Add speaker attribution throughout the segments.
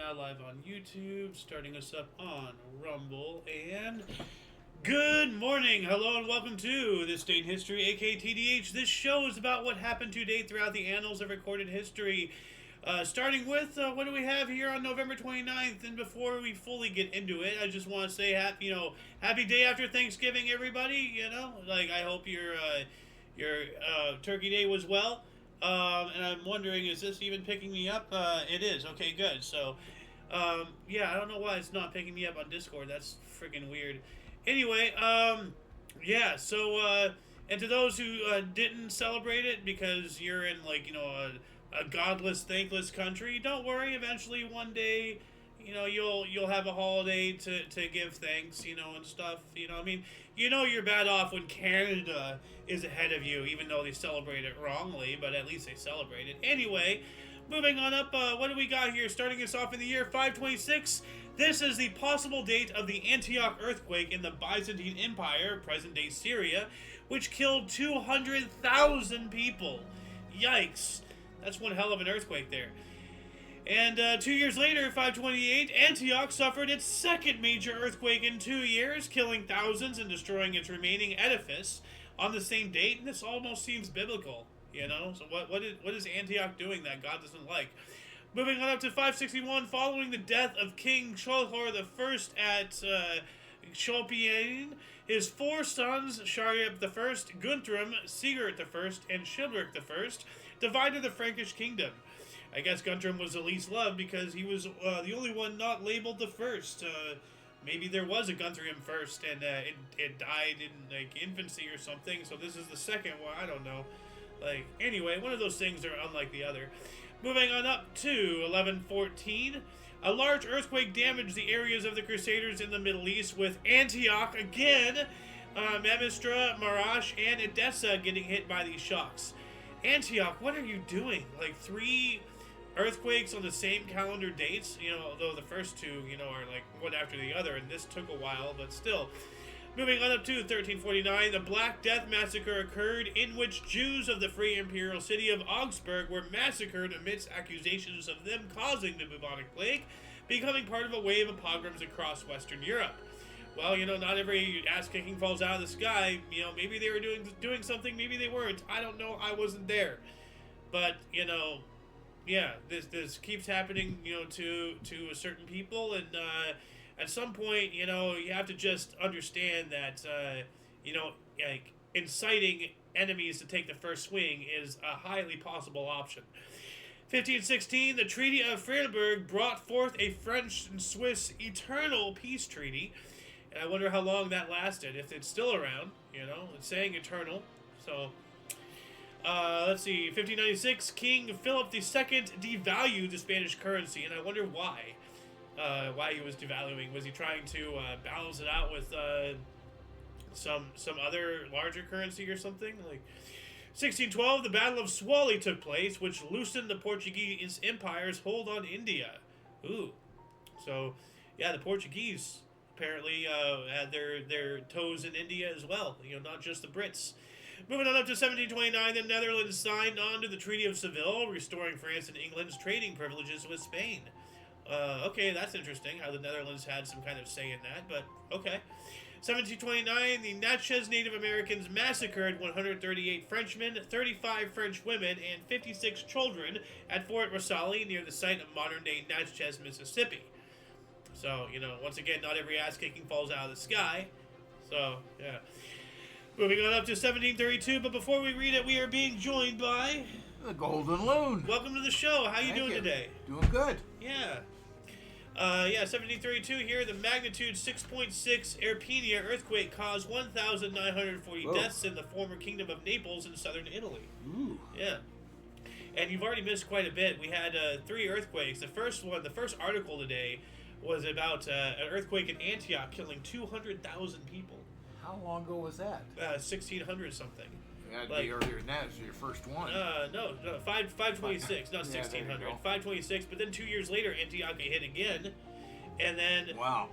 Speaker 1: now live on YouTube, starting us up on Rumble, and good morning, hello, and welcome to This Day in History, aka TDH. This show is about what happened today throughout the annals of recorded history. Starting with, what do we have here on November 29th, and before we fully get into it, I just want to say happy day after Thanksgiving, everybody, I hope your Turkey Day was well. And I'm wondering, is this even picking me up? It is. Okay, good. So, yeah, I don't know why it's not picking me up on Discord. That's freaking weird. Anyway, yeah, so, and to those who didn't celebrate it because you're in, a godless, thankless country, don't worry. Eventually, one day, you'll have a holiday to give thanks, and stuff. I mean, you're bad off when Canada is ahead of you, even though they celebrate it wrongly, but at least they celebrate it. Anyway, moving on up, what do we got here? Starting us off in the year 526, this is the possible date of the Antioch earthquake in the Byzantine Empire, present-day Syria, which killed 200,000 people. Yikes. That's one hell of an earthquake there. And 2 years later, 528, Antioch suffered its second major earthquake in 2 years, killing thousands and destroying its remaining edifice on the same date. And this almost seems biblical, So what is Antioch doing that God doesn't like? Moving on up to 561, following the death of King Sholhor I at Cholpiane, his four sons, Shariab I, Guntram, Sigurd I, and Childeric I, divided the Frankish kingdom. I guess Guntram was the least loved because he was the only one not labeled the first. Maybe there was a Guntram first and it died in infancy or something, so this is the second one. I don't know. Anyway, one of those things are unlike the other. Moving on up to 1114, a large earthquake damaged the areas of the Crusaders in the Middle East, with Antioch again, Mamistra, Marash, and Edessa getting hit by these shocks. Antioch, what are you doing? 3 earthquakes on the same calendar dates, though the first two, are one after the other, and this took a while, but still. Moving on up to 1349, the Black Death Massacre occurred, in which Jews of the Free Imperial City of Augsburg were massacred amidst accusations of them causing the bubonic plague, becoming part of a wave of pogroms across Western Europe. Well, not every ass-kicking falls out of the sky. Maybe they were doing something, maybe they weren't. I don't know, I wasn't there. But, yeah, this keeps happening, to a certain people, and at some point, you have to just understand that, inciting enemies to take the first swing is a highly possible option. 1516, the Treaty of Freiburg brought forth a French and Swiss eternal peace treaty, and I wonder how long that lasted, if it's still around, it's saying eternal, so... let's see, 1596, King Philip II devalued the Spanish currency, and I wonder why. Why he was devaluing. Was he trying to balance it out with some other larger currency or something? 1612, the Battle of Swally took place, which loosened the Portuguese Empire's hold on India. Ooh. So, yeah, the Portuguese apparently had their toes in India as well. Not just the Brits. Moving on up to 1729, the Netherlands signed on to the Treaty of Seville, restoring France and England's trading privileges with Spain. Okay, that's interesting, how the Netherlands had some kind of say in that, but okay. 1729, the Natchez Native Americans massacred 138 Frenchmen, 35 French women, and 56 children at Fort Rosalie near the site of modern-day Natchez, Mississippi. So, once again, not every ass-kicking falls out of the sky. So, yeah. Moving on up to 1732, but before we read it, we are being joined by...
Speaker 2: The Golden Loon.
Speaker 1: Welcome to the show. How you doing today?
Speaker 2: Doing good.
Speaker 1: Yeah. 1732 here, the magnitude 6.6 Irpinia earthquake caused 1,940 deaths in the former kingdom of Naples in southern Italy.
Speaker 2: Ooh.
Speaker 1: Yeah. And you've already missed quite a bit. We had 3 earthquakes. The first article today was about an earthquake in Antioch killing 200,000 people.
Speaker 2: How long ago was that?
Speaker 1: 1600 something.
Speaker 2: That'd be earlier than that. It was your first one.
Speaker 1: No, 526, not 1600. 526, but then 2 years later, Antioch hit again, and then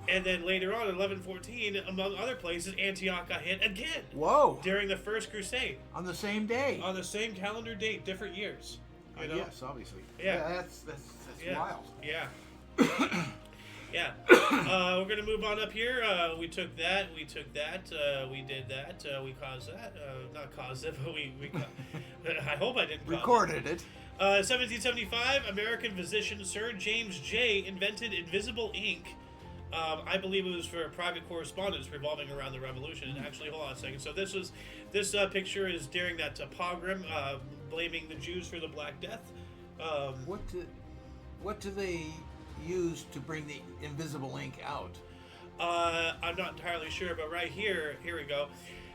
Speaker 1: and then later on, in 1114, among other places, Antioch hit again.
Speaker 2: Whoa!
Speaker 1: During the First Crusade.
Speaker 2: On the same day.
Speaker 1: On the same calendar date, different years.
Speaker 2: Yes, obviously.
Speaker 1: Yeah,
Speaker 2: that's wild.
Speaker 1: Yeah. Yeah. We're going to move on up here. We took that. We did that. We caused that. Not caused it, but I hope I didn't cause
Speaker 2: Recorded it.
Speaker 1: 1775, American physician Sir James J. invented invisible ink. I believe it was for private correspondence revolving around the Revolution. And actually, hold on a second. So this picture is during that pogrom, blaming the Jews for the Black Death.
Speaker 2: What do they use to bring the invisible ink out?
Speaker 1: I'm not entirely sure, but right here we go.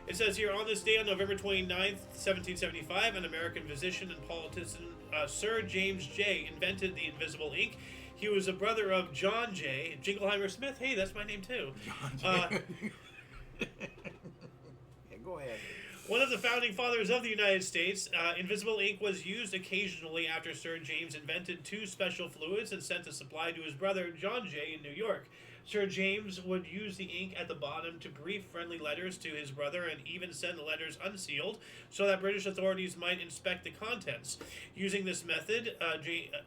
Speaker 1: It says here, on this day on November 29th, 1775, an American physician and politician, Sir James J. invented the invisible ink. He was a brother of John J. Jingleheimer Smith. Hey, that's my name too.
Speaker 2: John J. Yeah, go ahead.
Speaker 1: One of the founding fathers of the United States, invisible ink was used occasionally after Sir James invented two special fluids and sent a supply to his brother John J. in New York. Sir James would use the ink at the bottom to brief friendly letters to his brother and even send the letters unsealed so that British authorities might inspect the contents. Using this method,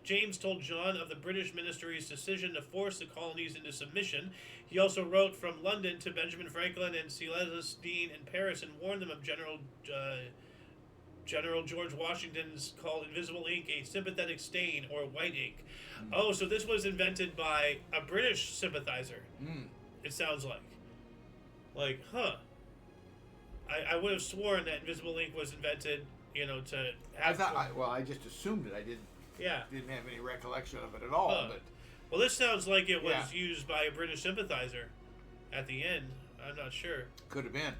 Speaker 1: James told John of the British ministry's decision to force the colonies into submission. He also wrote from London to Benjamin Franklin and Silas Deane in Paris and warned them of General George Washington's called invisible ink a sympathetic stain or white ink. Oh, so this was invented by a British sympathizer. It sounds like. Huh. I would have sworn that invisible ink was invented, to have...
Speaker 2: I just assumed it. I didn't have any recollection of it at all. But
Speaker 1: well, this sounds like it was used by a British sympathizer at the end. I'm not sure.
Speaker 2: Could have been.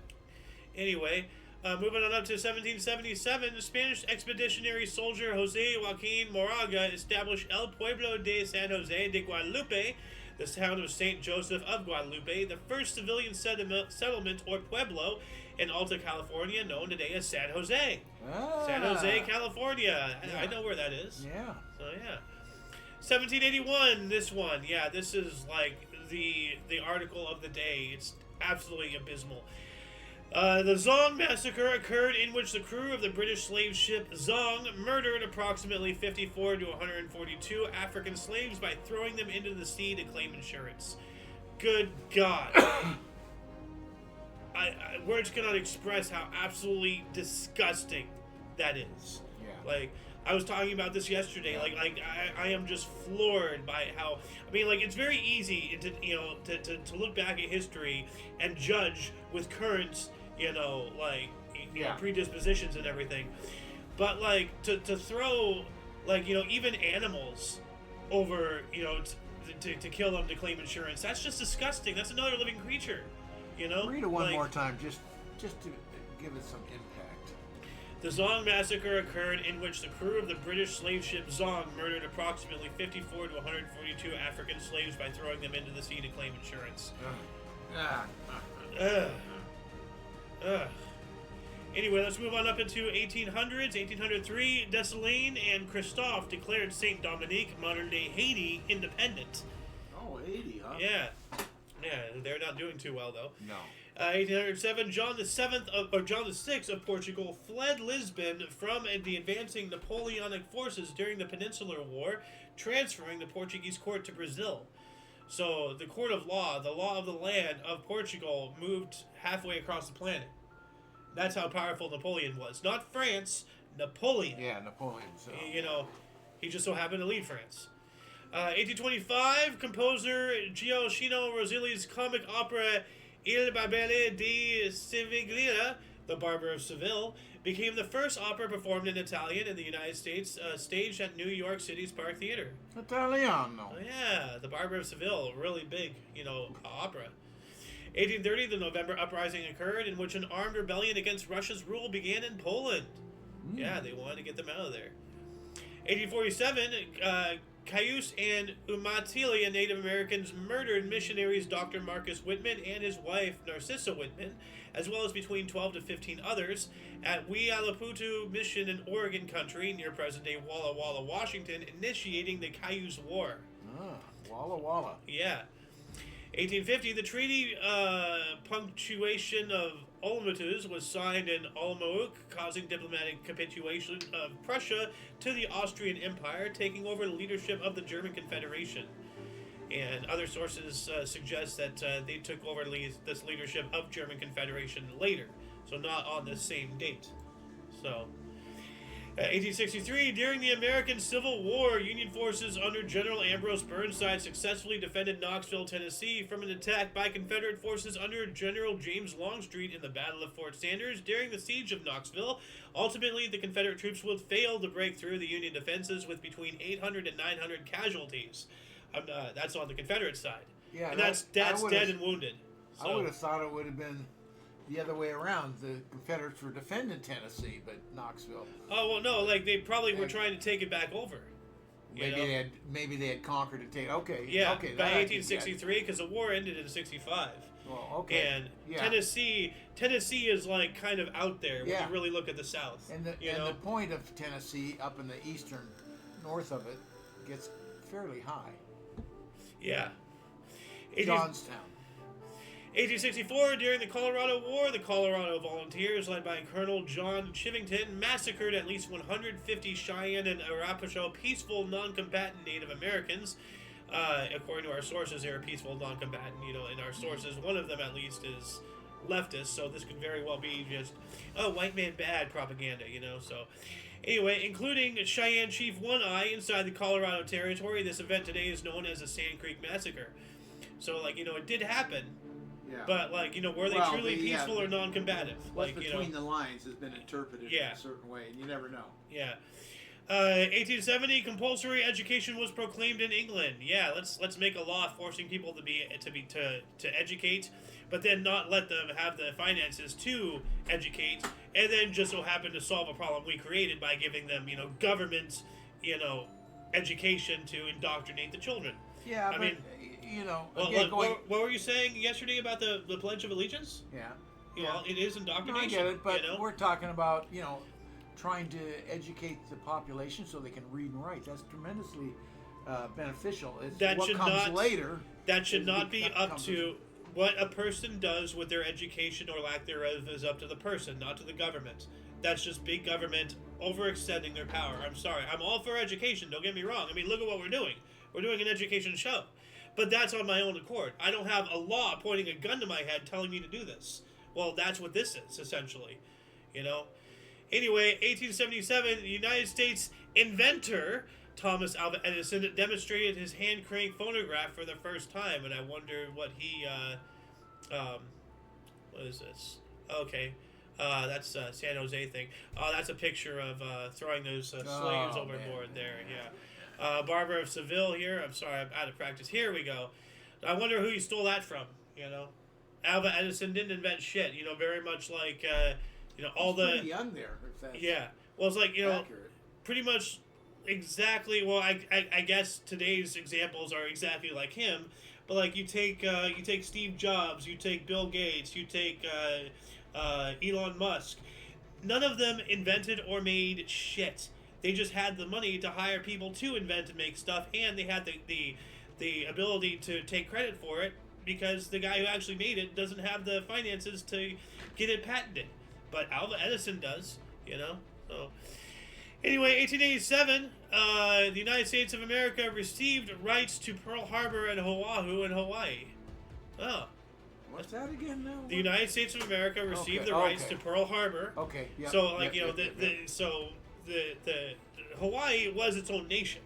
Speaker 1: Anyway... moving on up to 1777, the Spanish expeditionary soldier Jose Joaquin Moraga established El Pueblo de San Jose de Guadalupe, the town of St. Joseph of Guadalupe, the first civilian settlement or pueblo in Alta California, known today as San Jose. San Jose, California. I know where that is.
Speaker 2: Yeah.
Speaker 1: So, yeah. 1781, this one. Yeah, this is like the article of the day. It's absolutely abysmal. The Zong massacre occurred in which the crew of the British slave ship Zong murdered approximately 54 to 142 African slaves by throwing them into the sea to claim insurance. Good God. Words cannot express how absolutely disgusting that is.
Speaker 2: Yeah.
Speaker 1: I was talking about this yesterday. I am just floored by how. It's very easy to look back at history and judge with current predispositions and everything, but to throw even animals over to kill them to claim insurance, that's just disgusting. That's another living creature.
Speaker 2: Read it one more time, just to give it some impact.
Speaker 1: The Zong massacre occurred in which the crew of the British slave ship Zong murdered approximately 54 to 142 African slaves by throwing them into the sea to claim insurance. Anyway, let's move on up into 1800s. 1803, Dessalines and Christophe declared Saint Dominique, modern-day Haiti, independent.
Speaker 2: Oh, Haiti, huh?
Speaker 1: Yeah, they're not doing too well though.
Speaker 2: No.
Speaker 1: 1807, John VI of Portugal fled Lisbon from the advancing Napoleonic forces during the Peninsular War, transferring the Portuguese court to Brazil. So the court of law, the law of the land of Portugal, moved halfway across the planet. That's how powerful Napoleon was. Not France, Napoleon.
Speaker 2: Yeah, Napoleon. So.
Speaker 1: He just so happened to lead France. 1825, composer Gioacchino Rossini's comic opera Il Barbere di Siviglia, The Barber of Seville, became the first opera performed in Italian in the United States, staged at New York City's Park Theater.
Speaker 2: Italiano.
Speaker 1: Oh, yeah, The Barber of Seville, really big, opera. 1830, the November Uprising occurred, in which an armed rebellion against Russia's rule began in Poland. Yeah, they wanted to get them out of there. 1847, Cayuse and Umatilla Native Americans murdered missionaries Dr. Marcus Whitman and his wife Narcissa Whitman, as well as between 12 to 15 others, at Wealaputu Mission in Oregon Country, near present-day Walla Walla, Washington, initiating the Cayuse War.
Speaker 2: Walla Walla.
Speaker 1: Yeah. 1850, the treaty punctuation of Olmütz was signed in Olomouc, causing diplomatic capitulation of Prussia to the Austrian Empire, taking over the leadership of the German Confederation. And other sources suggest that they took over this leadership of German Confederation later, so not on the same date. So, 1863, during the American Civil War, Union forces under General Ambrose Burnside successfully defended Knoxville, Tennessee from an attack by Confederate forces under General James Longstreet in the Battle of Fort Sanders during the siege of Knoxville. Ultimately, the Confederate troops would fail to break through the Union defenses with between 800 and 900 casualties. That's on the Confederate side.
Speaker 2: Yeah,
Speaker 1: and that's dead and wounded. So.
Speaker 2: I would have thought it would have been the other way around. The Confederates were defending Tennessee, but Knoxville.
Speaker 1: Oh well, no, like they probably were trying to take it back over.
Speaker 2: Maybe they had conquered it. Okay.
Speaker 1: Yeah.
Speaker 2: Okay.
Speaker 1: By 1863, because the war ended in '65.
Speaker 2: Well, okay.
Speaker 1: And
Speaker 2: yeah.
Speaker 1: Tennessee is like kind of out there when you really look at the South.
Speaker 2: And the point of Tennessee, up in the eastern north of it, gets fairly high.
Speaker 1: Yeah.
Speaker 2: Johnstown.
Speaker 1: 1864, during the Colorado War, the Colorado Volunteers, led by Colonel John Chivington, massacred at least 150 Cheyenne and Arapaho peaceful non-combatant Native Americans. According to our sources, they're a peaceful non-combatant. In our sources, one of them at least is leftist, so this could very well be just, white man bad propaganda, so... Anyway, including Cheyenne Chief One Eye inside the Colorado Territory, this event today is known as the Sand Creek Massacre. So, it did happen.
Speaker 2: Yeah.
Speaker 1: But, were they truly peaceful or non-combative?
Speaker 2: What's between the lines has been interpreted in a certain way, and you never know.
Speaker 1: Yeah. 1870, compulsory education was proclaimed in England. Yeah, let's make a law forcing people to educate, but then not let them have the finances to educate, and then just so happen to solve a problem we created by giving them, government, education to indoctrinate the children.
Speaker 2: Yeah,
Speaker 1: what were you saying yesterday about the Pledge of Allegiance?
Speaker 2: Yeah.
Speaker 1: Well, it is indoctrination.
Speaker 2: No, I get it, but we're talking about, trying to educate the population so they can read and write. That's tremendously beneficial. Later.
Speaker 1: That should not be up to what a person does with their education or lack thereof is up to the person, not to the government. That's just big government overextending their power. I'm sorry. I'm all for education. Don't get me wrong. I mean, look at what we're doing. We're doing an education show. But that's on my own accord. I don't have a law pointing a gun to my head telling me to do this. Well, that's what this is, essentially. Anyway, 1877, the United States inventor Thomas Alva Edison demonstrated his hand crank phonograph for the first time, and I wonder what he, what is this? Okay, that's a San Jose thing. Oh, that's a picture of throwing those slaves overboard there, yeah. Barbara of Seville here. I'm sorry, I'm out of practice. Here we go. I wonder who he stole that from, Alva Edison didn't invent shit, very much like, all the...
Speaker 2: pretty young there, if that's
Speaker 1: well, it's like,
Speaker 2: accurate.
Speaker 1: Pretty much exactly, well, I guess today's examples are exactly like him, but, you take Steve Jobs, you take Bill Gates, you take Elon Musk. None of them invented or made shit. They just had the money to hire people to invent and make stuff, and they had the ability to take credit for it, because the guy who actually made it doesn't have the finances to get it patented. But Alva Edison does, So, anyway, 1887, the United States of America received rights to Pearl Harbor and Oahu in Hawaii. Oh.
Speaker 2: What's that again now?
Speaker 1: The United States of America received the rights to Pearl Harbor.
Speaker 2: Okay, yeah.
Speaker 1: So, the Hawaii was its own nation.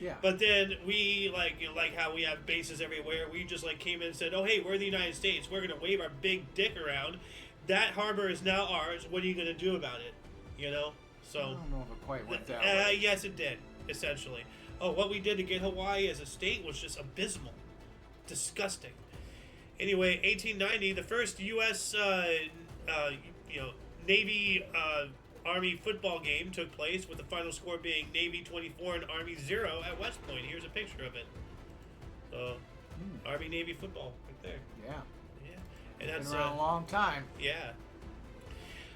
Speaker 2: Yeah.
Speaker 1: But then we, like how we have bases everywhere, we just, came in and said, oh, hey, we're the United States. We're going to wave our big dick around. That harbor is now ours. What are you going to do about it? So...
Speaker 2: I don't know if it quite went that way.
Speaker 1: Yes, it did, essentially. Oh, what we did to get Hawaii as a state was just abysmal. Disgusting. Anyway, 1890, the first U.S., Navy, Army football game took place, with the final score being Navy 24 and Army 0 at West Point. Here's a picture of it. So, Army Navy football, right there.
Speaker 2: Yeah.
Speaker 1: Yeah. And that's
Speaker 2: been around a long time.
Speaker 1: Yeah.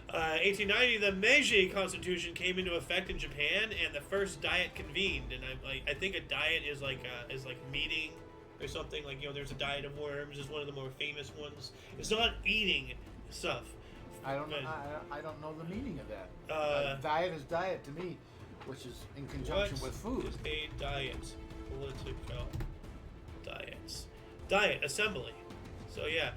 Speaker 1: 1890, the Meiji Constitution came into effect in Japan, and the first diet convened. And I think a diet is like meeting or something. There's a diet of worms is one of the more famous ones. It's not eating stuff.
Speaker 2: I don't know. I don't know the meaning of that. Diet is diet to me, which is in conjunction with food.
Speaker 1: What is a diet? Political diet. Diet, assembly. So yeah.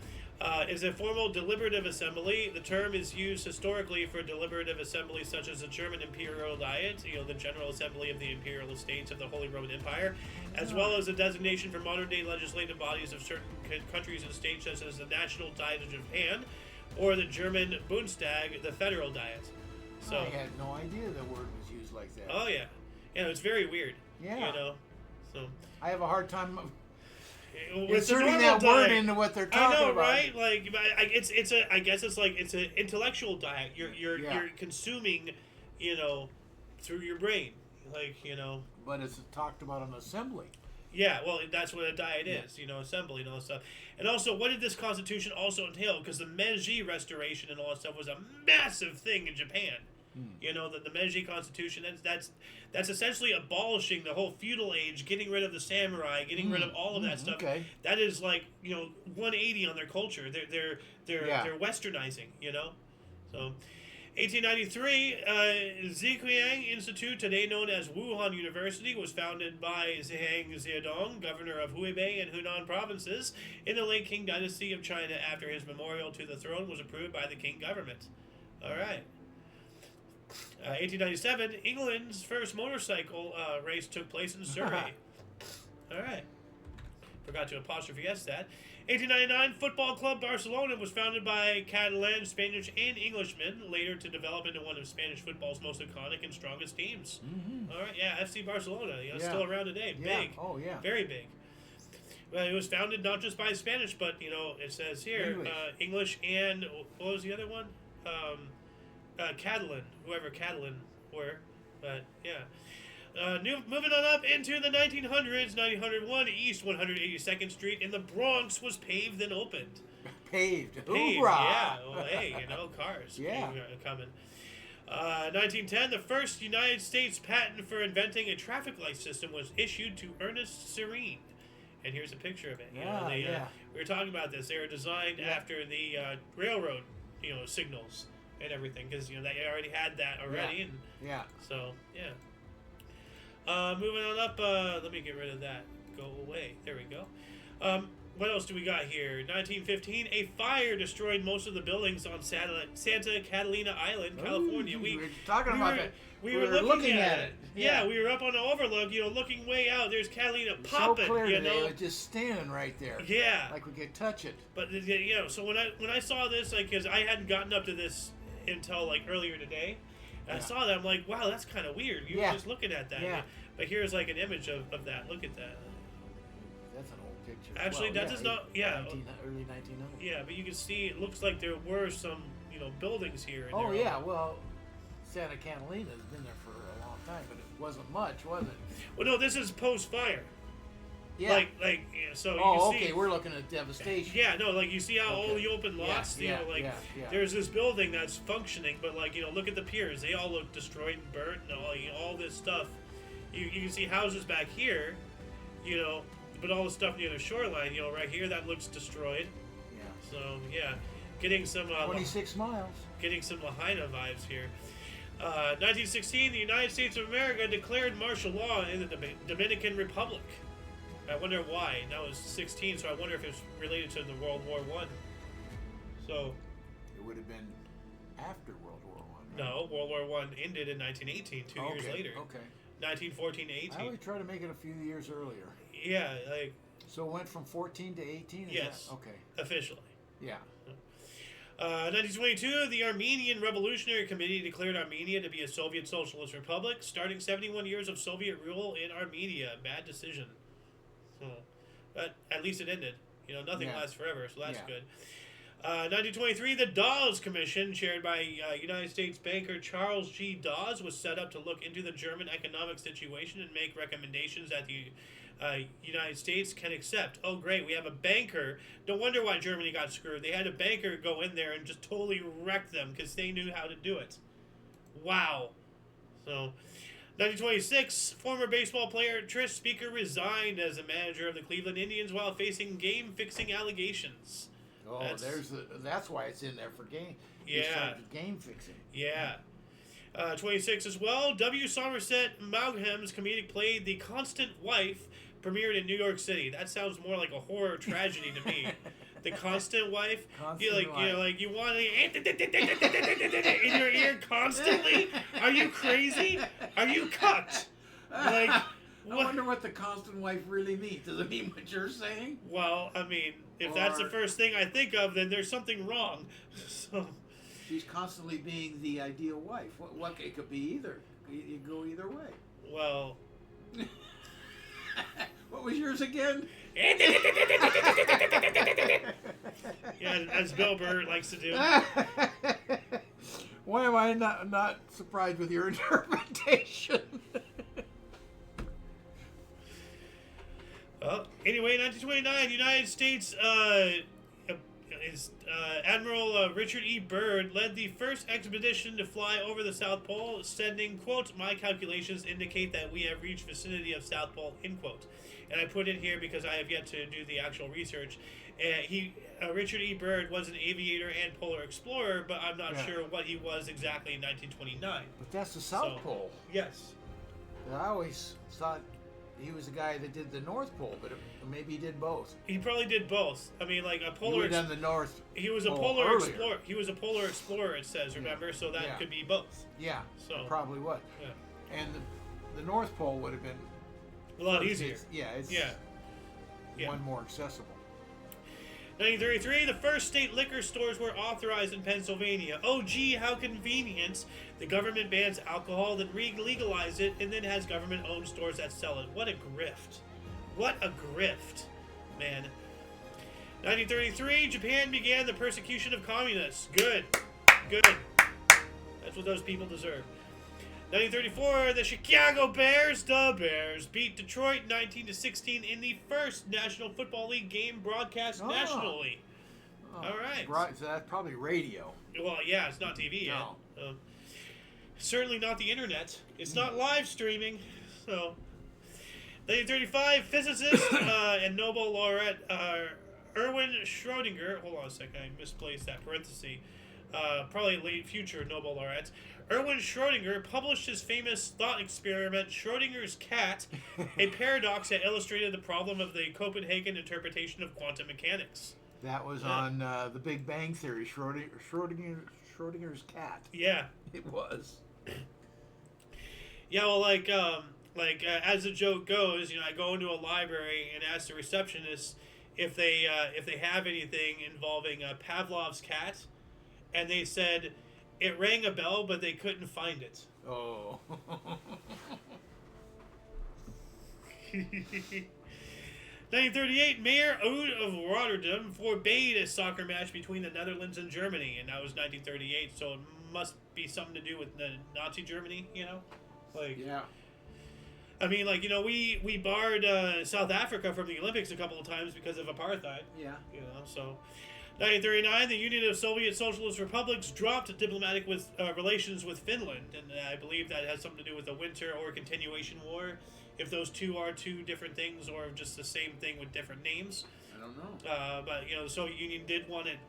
Speaker 1: Is a formal deliberative assembly. The term is used historically for deliberative assemblies such as the German Imperial Diet, the General Assembly of the Imperial Estates of the Holy Roman Empire, as well as a designation for modern-day legislative bodies of certain countries and states, such as the National Diet of Japan, or the German Bundestag, the Federal Diet. So
Speaker 2: I had no idea the word was used like that.
Speaker 1: Oh yeah, it's very weird.
Speaker 2: Yeah.
Speaker 1: So
Speaker 2: I have a hard time
Speaker 1: with
Speaker 2: inserting that word into what they're talking about.
Speaker 1: I know, right? Like, I guess it's an intellectual diet. You're consuming, through your brain,
Speaker 2: But it's talked about an assembly.
Speaker 1: Yeah, well, that's what a diet is, assembly and all that stuff. And also, what did this constitution also entail? Because the Meiji Restoration and all that stuff was a massive thing in Japan. The Meiji Constitution, that's essentially abolishing the whole feudal age, getting rid of the samurai, getting rid of all of that stuff. Okay. That is like 180 on their culture. They're westernizing. So 1893, Zhejiang Institute, today known as Wuhan University, was founded by Zhang Zedong, governor of Hubei and Hunan provinces, in the late Qing dynasty of China, after his memorial to the throne was approved by the Qing government. All right. 1897, England's first motorcycle race took place in Surrey. All right. Forgot to apostrophe S that. 1899, Football Club Barcelona was founded by Catalan, Spanish, and Englishmen, later to develop into one of Spanish football's most iconic and strongest teams. All right, yeah, FC Barcelona, still around today. Big.
Speaker 2: Oh, yeah.
Speaker 1: Very big. Well, it was founded not just by Spanish, but, it says here, English and, what was the other one? Catalan, whoever Catalan were, but yeah. Moving on up into the 1900s, 1901, East 182nd Street in the Bronx was paved and opened.
Speaker 2: Paved,
Speaker 1: hoorah! Yeah, well, hey, cars coming. 1910, the first United States patent for inventing a traffic light system was issued to Ernest Serene. And here's a picture of it. We were talking about this. They were designed after the railroad, signals and everything, because they already had that already. So moving on up, let me get rid of that. Go away. There we go. What else do we got here? 1915, a fire destroyed most of the buildings on Santa Catalina Island, California.
Speaker 2: We were talking about that.
Speaker 1: We were looking at it. Yeah, we were up on the overlook, looking way out. There's Catalina popping,
Speaker 2: so clear today, it was just standing right there.
Speaker 1: Yeah.
Speaker 2: Like we could touch it.
Speaker 1: But, so when I saw this, because I hadn't gotten up to this until, earlier today, and I saw that, I'm like, wow, that's kind of weird. You were just looking at that.
Speaker 2: Yeah.
Speaker 1: But here's, an image of that. Look at that.
Speaker 2: That's an old picture.
Speaker 1: Actually, that does not,
Speaker 2: early 1900s.
Speaker 1: Yeah, but you can see, it looks like there were some, buildings here.
Speaker 2: Oh, yeah, well, Santa Catalina has been there for a long time, but it wasn't much, was it?
Speaker 1: Well, no, this is post-fire.
Speaker 2: Yeah.
Speaker 1: So you
Speaker 2: can
Speaker 1: see...
Speaker 2: okay, we're looking at devastation.
Speaker 1: Yeah, no, you see how all the open lots, there's this building that's functioning, but, look at the piers. They all look destroyed and burnt and all this stuff. You can see houses back here, but all the stuff near the shoreline, right here, that looks destroyed.
Speaker 2: Yeah.
Speaker 1: So, yeah, getting some...
Speaker 2: 26 miles.
Speaker 1: Getting some Lahaina vibes here. 1916, the United States of America declared martial law in the Dominican Republic. I wonder why. That was 16, so I wonder if it's related to the World War I. So...
Speaker 2: It would have been after World War I. Right?
Speaker 1: No, World War I ended in 1918, 2 years later.
Speaker 2: Okay.
Speaker 1: 1914 to 18.
Speaker 2: I always try to make it a few years earlier.
Speaker 1: Yeah,
Speaker 2: So it went from 14 to 18?
Speaker 1: Yes.
Speaker 2: Okay.
Speaker 1: Officially.
Speaker 2: Yeah.
Speaker 1: 1922, the Armenian Revolutionary Committee declared Armenia to be a Soviet Socialist Republic, starting 71 years of Soviet rule in Armenia. Bad decision. But at least it ended. Nothing lasts forever, so that's good. 1923, the Dawes Commission, chaired by United States banker Charles G. Dawes, was set up to look into the German economic situation and make recommendations that the United States can accept. Oh, great, we have a banker. No wonder why Germany got screwed. They had a banker go in there and just totally wreck them because they knew how to do it. Wow. So... 1926, former baseball player Trish Speaker resigned as a manager of the Cleveland Indians while facing game-fixing allegations.
Speaker 2: Oh, that's why it's in there for game.
Speaker 1: Yeah.
Speaker 2: Game fixing.
Speaker 1: Yeah. 26 as well. W. Somerset Maugham's comedic play The Constant Wife premiered in New York City. That sounds more like a horror tragedy to me. The Constant Wife. You want it in your ear constantly? Are you crazy? Are you cucked? Like,
Speaker 2: I wonder what the Constant Wife really means. Does it mean what you're saying?
Speaker 1: Well, I mean, if that's the first thing I think of, then there's something wrong. So
Speaker 2: she's constantly being the ideal wife. What it could be either. You go either way.
Speaker 1: Well.
Speaker 2: What was yours again?
Speaker 1: Yeah, as Bill Burr likes to do.
Speaker 2: Why am I not surprised with your interpretation?
Speaker 1: Well, anyway, 1929, United States Admiral Richard E. Byrd led the first expedition to fly over the South Pole, sending, quote, "My calculations indicate that we have reached vicinity of South Pole," end quote. And I put it here because I have yet to do the actual research. Richard E. Byrd was an aviator and polar explorer, but I'm not sure what he was exactly in 1929.
Speaker 2: But that's the South Pole.
Speaker 1: Yes.
Speaker 2: I always thought he was the guy that did the North Pole, but maybe he did both.
Speaker 1: He probably did both. I mean, like a polar.
Speaker 2: He would have done the North.
Speaker 1: He was a polar explorer. He was a polar explorer. It says, remember, so that could be both.
Speaker 2: Yeah.
Speaker 1: So
Speaker 2: probably what.
Speaker 1: Yeah.
Speaker 2: And the North Pole would have been
Speaker 1: a lot easier.
Speaker 2: It's one more accessible.
Speaker 1: 1933, the first state liquor stores were authorized in Pennsylvania. Oh, gee, how convenient. The government bans alcohol, then legalizes it, and then has government-owned stores that sell it. What a grift. What a grift, man. 1933, Japan began the persecution of communists. Good. Good. That's what those people deserve. 1934, the Chicago Bears, beat Detroit 19-16 in the first National Football League game broadcast nationally. All right.
Speaker 2: So that's probably radio.
Speaker 1: Well, yeah, it's not TV yet. Certainly not the internet. It's not live streaming. So, 1935, physicist and Nobel laureate Erwin Schrödinger. Hold on a second, I misplaced that parenthesis. Probably late future Nobel laureate. Erwin Schrödinger published his famous thought experiment, Schrödinger's cat, a paradox that illustrated the problem of the Copenhagen interpretation of quantum mechanics.
Speaker 2: That was on the Big Bang Theory, Schrödinger's cat.
Speaker 1: Yeah.
Speaker 2: It was.
Speaker 1: Yeah, well, as the joke goes, I go into a library and ask the receptionist if they have anything involving Pavlov's cat, and they said it rang a bell, but they couldn't find it.
Speaker 2: Oh.
Speaker 1: 1938, Mayor Ode of Rotterdam forbade a soccer match between the Netherlands and Germany, and that was 1938, so it must be something to do with the Nazi Germany,
Speaker 2: Yeah.
Speaker 1: I mean, we barred South Africa from the Olympics a couple of times because of apartheid.
Speaker 2: Yeah.
Speaker 1: So 1939, the Union of Soviet Socialist Republics dropped diplomatic relations with Finland, and I believe that has something to do with the Winter or Continuation War. If those two are two different things or just the same thing with different names.
Speaker 2: I don't know.
Speaker 1: But the Soviet Union did want it.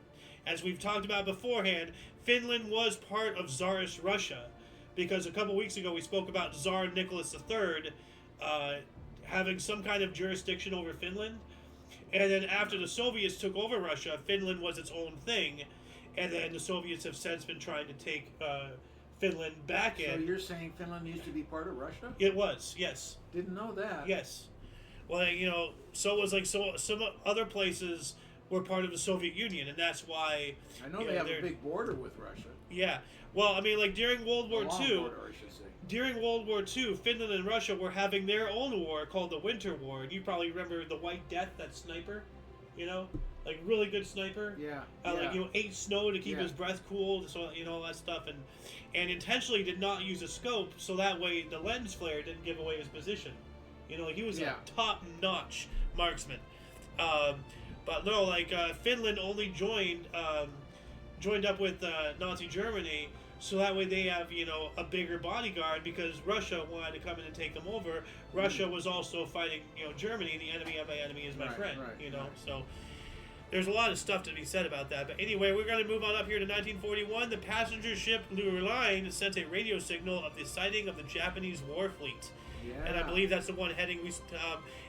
Speaker 1: As we've talked about beforehand, Finland was part of Tsarist Russia, because a couple weeks ago we spoke about Tsar Nicholas III having some kind of jurisdiction over Finland. And then after the Soviets took over Russia, Finland was its own thing. And then the Soviets have since been trying to take Finland back in.
Speaker 2: So you're saying Finland used to be part of Russia?
Speaker 1: It was, yes.
Speaker 2: Didn't know that.
Speaker 1: Yes. Well, so was some other places were part of the Soviet Union, and that's why...
Speaker 2: I know they have a big border with Russia.
Speaker 1: Yeah. Well, I mean, during World War II...
Speaker 2: border, I should say.
Speaker 1: During World War II, Finland and Russia were having their own war called the Winter War. And you probably remember the White Death, that sniper, really good sniper.
Speaker 2: Yeah.
Speaker 1: Ate snow to keep his breath cool, so all that stuff, and intentionally did not use a scope, so that way the lens flare didn't give away his position. He was a top-notch marksman. But no, Finland only joined up with Nazi Germany. So that way they have, a bigger bodyguard, because Russia wanted to come in and take them over. Russia was also fighting, Germany. The enemy of my enemy is my friend, So there's a lot of stuff to be said about that. But anyway, we're going to move on up here to 1941. The passenger ship Lurline sent a radio signal of the sighting of the Japanese war fleet. And I believe that's the one heading.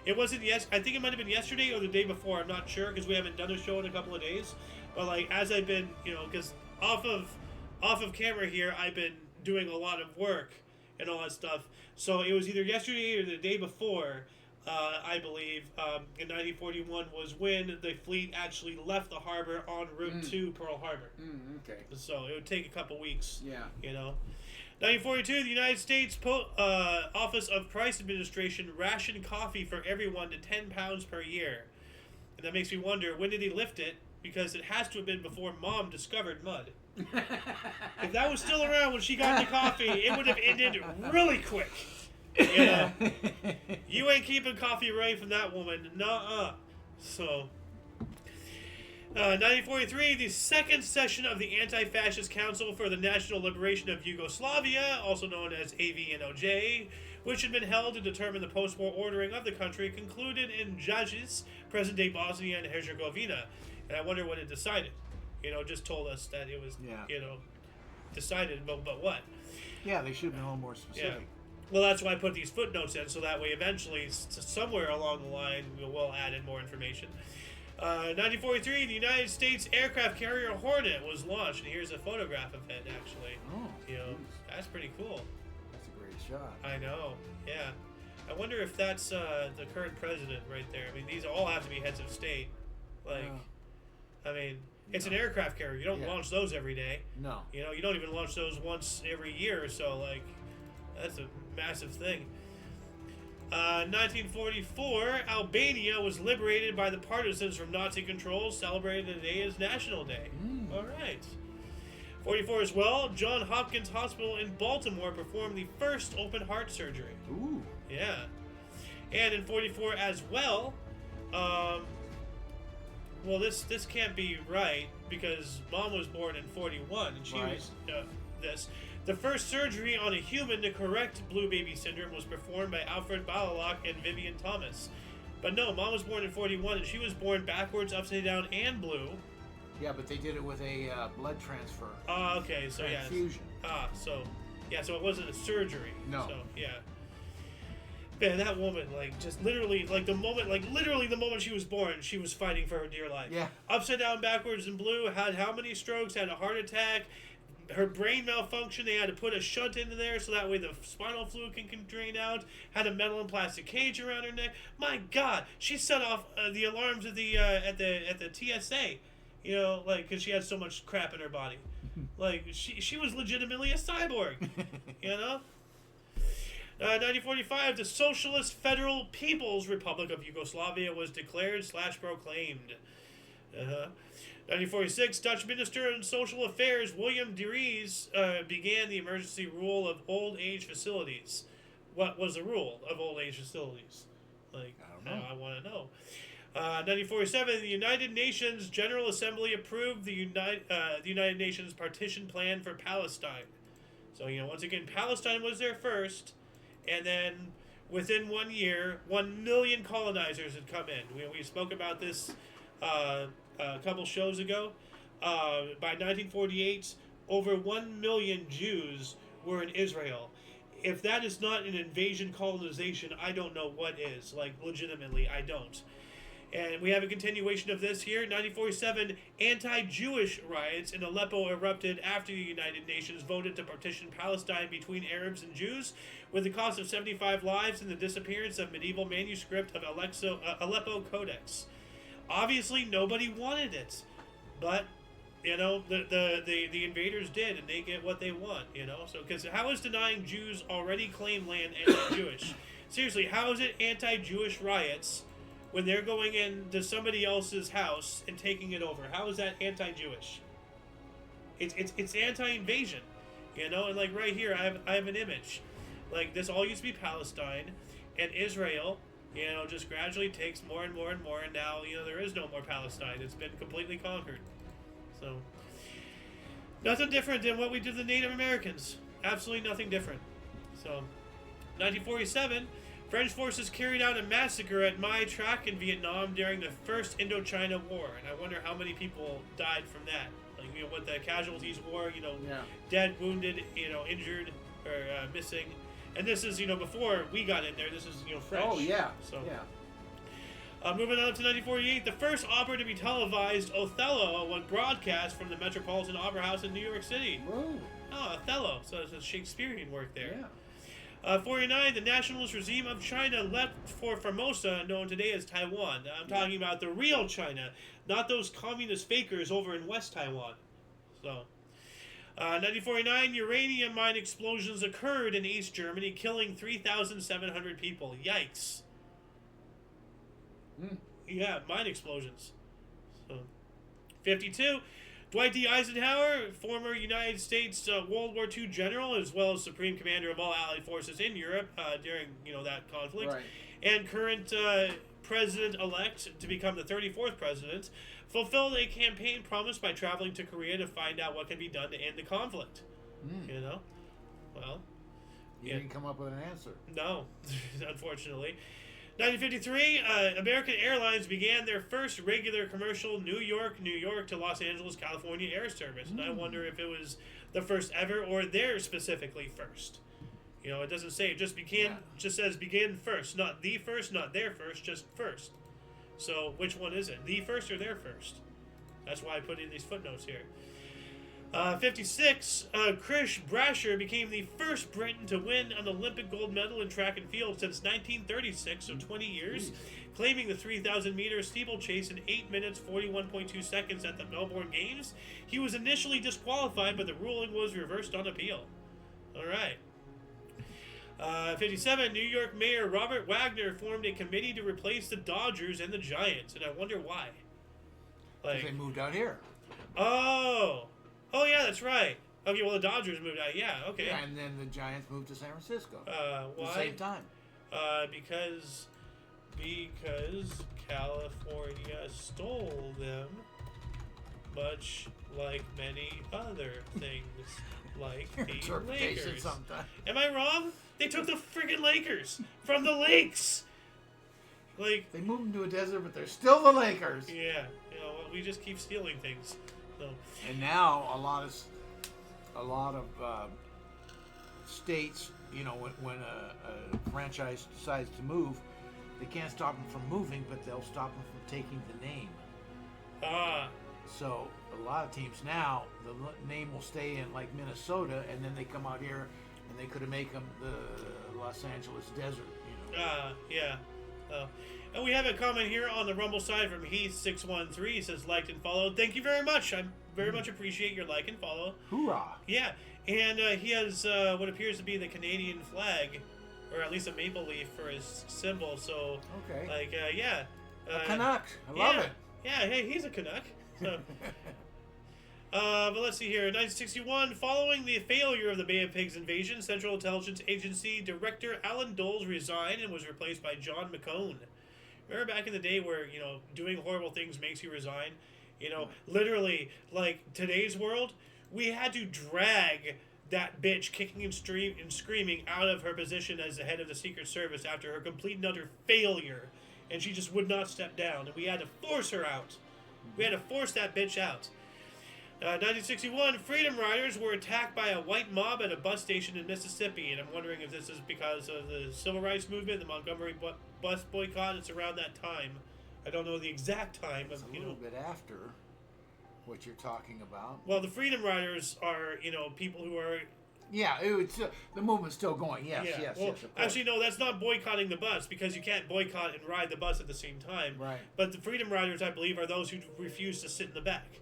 Speaker 1: It wasn't I think it might have been yesterday or the day before. I'm not sure because we haven't done a show in a couple of days. But like as I've been, because off of camera here, I've been doing a lot of work and all that stuff. So it was either yesterday or the day before. I believe in 1941 was when the fleet actually left the harbor en route to Pearl Harbor.
Speaker 2: Okay.
Speaker 1: So it would take a couple weeks.
Speaker 2: Yeah.
Speaker 1: 1942, the United States Office of Price Administration rationed coffee for everyone to 10 pounds per year. And that makes me wonder, when did he lift it? Because it has to have been before Mom discovered mud. If that was still around when she got the coffee, it would have ended really quick. You ain't keeping coffee away from that woman. Nuh-uh. So, 1943, the second session of the Anti-Fascist Council for the National Liberation of Yugoslavia, also known as AVNOJ, which had been held to determine the post-war ordering of the country, concluded in Jajic, present-day Bosnia and Herzegovina. And I wonder what it decided. Just told us that it was, decided, but what?
Speaker 2: Yeah, they should have been a little more specific.
Speaker 1: Yeah. Well, that's why I put these footnotes in, so that way eventually, somewhere along the line, we'll add in more information. 1943, the United States aircraft carrier Hornet was launched, and here's a photograph of it, actually.
Speaker 2: Oh,
Speaker 1: that's pretty cool.
Speaker 2: That's a great shot.
Speaker 1: I know, yeah. I wonder if that's the current president right there. I mean, these all have to be heads of state. It's an aircraft carrier. You don't launch those every day.
Speaker 2: No.
Speaker 1: You don't even launch those once every year, so, that's a massive thing. 1944, Albania was liberated by the partisans from Nazi control, celebrated today as National Day. All right. 44 as well, Johns Hopkins Hospital in Baltimore performed the first open heart surgery.
Speaker 2: Ooh.
Speaker 1: Yeah. And in 44 as well, this can't be right because Mom was born in 41 and she was this. The first surgery on a human to correct blue baby syndrome was performed by Alfred Balalock and Vivian Thomas. But no, Mom was born in 41 and she was born backwards, upside down, and blue.
Speaker 2: Yeah, but they did it with a blood transfer.
Speaker 1: Okay, so
Speaker 2: transfusion.
Speaker 1: So it wasn't a surgery.
Speaker 2: No.
Speaker 1: So, yeah. Man, that woman, literally the moment she was born, she was fighting for her dear life.
Speaker 2: Yeah.
Speaker 1: Upside down, backwards, and blue, had how many strokes, had a heart attack, her brain malfunctioned, they had to put a shunt into there so that way the spinal fluid can drain out, had a metal and plastic cage around her neck. My God, she set off the alarms at the TSA, because she had so much crap in her body. She was legitimately a cyborg, 1945, the Socialist Federal People's Republic of Yugoslavia was declared / proclaimed. 1946, Dutch Minister on Social Affairs William de Vries began the emergency rule of old age facilities. What was the rule of old age facilities?
Speaker 2: I don't know.
Speaker 1: I want to know. 1947, the United Nations General Assembly approved the United Nations partition plan for Palestine. So, once again, Palestine was there first, and then within 1 year, 1 million colonizers had come in. We spoke about this a couple shows ago. By 1948, over 1 million Jews were in Israel. If that is not an invasion colonization, I don't know what is. Legitimately, I don't. And we have a continuation of this here. 1947, anti-Jewish riots in Aleppo erupted after the United Nations voted to partition Palestine between Arabs and Jews, with the cost of 75 lives and the disappearance of medieval manuscript of Aleppo Codex. Obviously, nobody wanted it, but the invaders did, and they get what they want. So because how is denying Jews already claimed land anti-Jewish? Seriously, how is it anti-Jewish riots when they're going into somebody else's house and taking it over? How is that anti-Jewish? It's anti-invasion, And right here, I have an image. This all used to be Palestine, and Israel, just gradually takes more and more and more, and now there is no more Palestine. It's been completely conquered. So nothing different than what we did to the Native Americans. Absolutely nothing different. So 1947. French forces carried out a massacre at Mai Trac in Vietnam during the First Indochina War, and I wonder how many people died from that. What the casualties were, dead, wounded, injured, or missing. And this is, before we got in there. This is, French.
Speaker 2: Oh, yeah.
Speaker 1: So,
Speaker 2: yeah.
Speaker 1: Moving on up to 1948, the first opera to be televised, Othello, was broadcast from the Metropolitan Opera House in New York City.
Speaker 2: Whoa.
Speaker 1: Oh, Othello. So it's a Shakespearean work there.
Speaker 2: Yeah.
Speaker 1: 49, the nationalist regime of China left for Formosa, known today as Taiwan. I'm talking about the real China, not those communist fakers over in West Taiwan. So, 1949, uranium mine explosions occurred in East Germany, killing 3,700 people. Yikes. Yeah, mine explosions. So, 52, Dwight D. Eisenhower, former United States World War II general, as well as supreme commander of all Allied forces in Europe during that conflict,
Speaker 2: Right.
Speaker 1: and current president-elect to become the 34th president, fulfilled a campaign promise by traveling to Korea to find out what can be done to end the conflict. Well,
Speaker 2: You didn't come up with an answer.
Speaker 1: no, unfortunately. 1953, American Airlines began their first regular commercial New York to Los Angeles, California air service. And I wonder if it was the first ever or their specifically first. It doesn't say, it just just says begin first. Not the first, not their first, just first. So which one is it? The first or their first? That's why I put in these footnotes here. 56, Krish Brasher became the first Briton to win an Olympic gold medal in track and field since 1936, so 20 years, claiming the 3,000-meter steeplechase in 8 minutes, 41.2 seconds at the Melbourne Games. He was initially disqualified, but the ruling was reversed on appeal. All right. 57, New York Mayor Robert Wagner formed a committee to replace the Dodgers and the Giants, and I wonder why.
Speaker 2: They moved out here.
Speaker 1: Oh, yeah, that's right. Okay, well, the Dodgers moved out. Yeah, okay.
Speaker 2: Yeah, and then the Giants moved to San Francisco.
Speaker 1: Why?
Speaker 2: At the same time.
Speaker 1: Because California stole them, much like many other things, like the Lakers.
Speaker 2: Sometimes.
Speaker 1: Am I wrong? They took the friggin' Lakers from the Lakes. Like,
Speaker 2: they moved them to a desert, but they're still the Lakers.
Speaker 1: Yeah, we just keep stealing things. So.
Speaker 2: And now a lot of states, when a franchise decides to move, they can't stop them from moving, but they'll stop them from taking the name. So a lot of teams now, the name will stay in like Minnesota, and then they come out here and they could make them the Los Angeles Desert.
Speaker 1: Yeah. And we have a comment here on the Rumble side from Heath613. Says liked and followed. Thank you very much. I very much appreciate your like and follow.
Speaker 2: Hoorah!
Speaker 1: Yeah, and he has what appears to be the Canadian flag, or at least a maple leaf for his symbol. So,
Speaker 2: okay,
Speaker 1: a
Speaker 2: Canuck. I love it.
Speaker 1: Yeah, hey, he's a Canuck. So. But let's see here. 1961, following the failure of the Bay of Pigs invasion, Central Intelligence Agency Director Alan Dulles resigned and was replaced by John McCone. Remember back in the day where, doing horrible things makes you resign? Literally, like today's world, we had to drag that bitch kicking and screaming out of her position as the head of the Secret Service after her complete and utter failure. And she just would not step down. And we had to force her out. We had to force that bitch out. 1961, Freedom Riders were attacked by a white mob at a bus station in Mississippi, and I'm wondering if this is because of the civil rights movement, the Montgomery bus boycott. It's around that time. I don't know the exact time.
Speaker 2: It's a little bit after what you're talking about.
Speaker 1: Well, the Freedom Riders are, people who are...
Speaker 2: Yeah, the movement's still going. Yes. Well,
Speaker 1: actually, no, that's not boycotting the bus, because you can't boycott and ride the bus at the same time.
Speaker 2: Right.
Speaker 1: But the Freedom Riders, I believe, are those who refuse to sit in the back.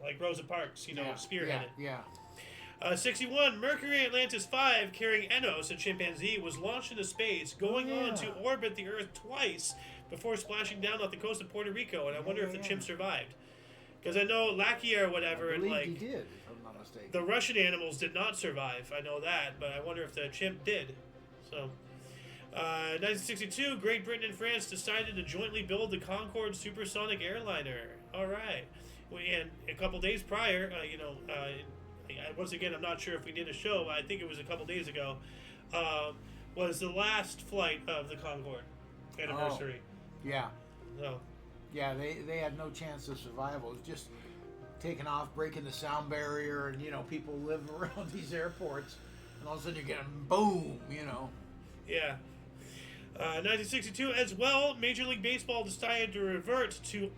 Speaker 1: Like Rosa Parks, spearheaded.
Speaker 2: Yeah.
Speaker 1: 61, Mercury Atlantis 5, carrying Enos, a chimpanzee, was launched into space, going on to orbit the Earth twice before splashing down off the coast of Puerto Rico. And I wonder if the chimp survived. Because I know Lakia or whatever,
Speaker 2: I believe
Speaker 1: he
Speaker 2: did, if I'm not mistaken.
Speaker 1: The Russian animals did not survive. I know that, but I wonder if the chimp did. So, 1962, Great Britain and France decided to jointly build the Concorde supersonic airliner. All right. And a couple days prior, once again, I'm not sure if we did a show, but I think it was a couple days ago, was the last flight of the Concorde anniversary.
Speaker 2: Yeah.
Speaker 1: So.
Speaker 2: Yeah, they had no chance of survival. It was just taking off, breaking the sound barrier, and people live around these airports. And all of a sudden you're getting boom,
Speaker 1: Yeah. 1962 as well. Major League Baseball decided to revert to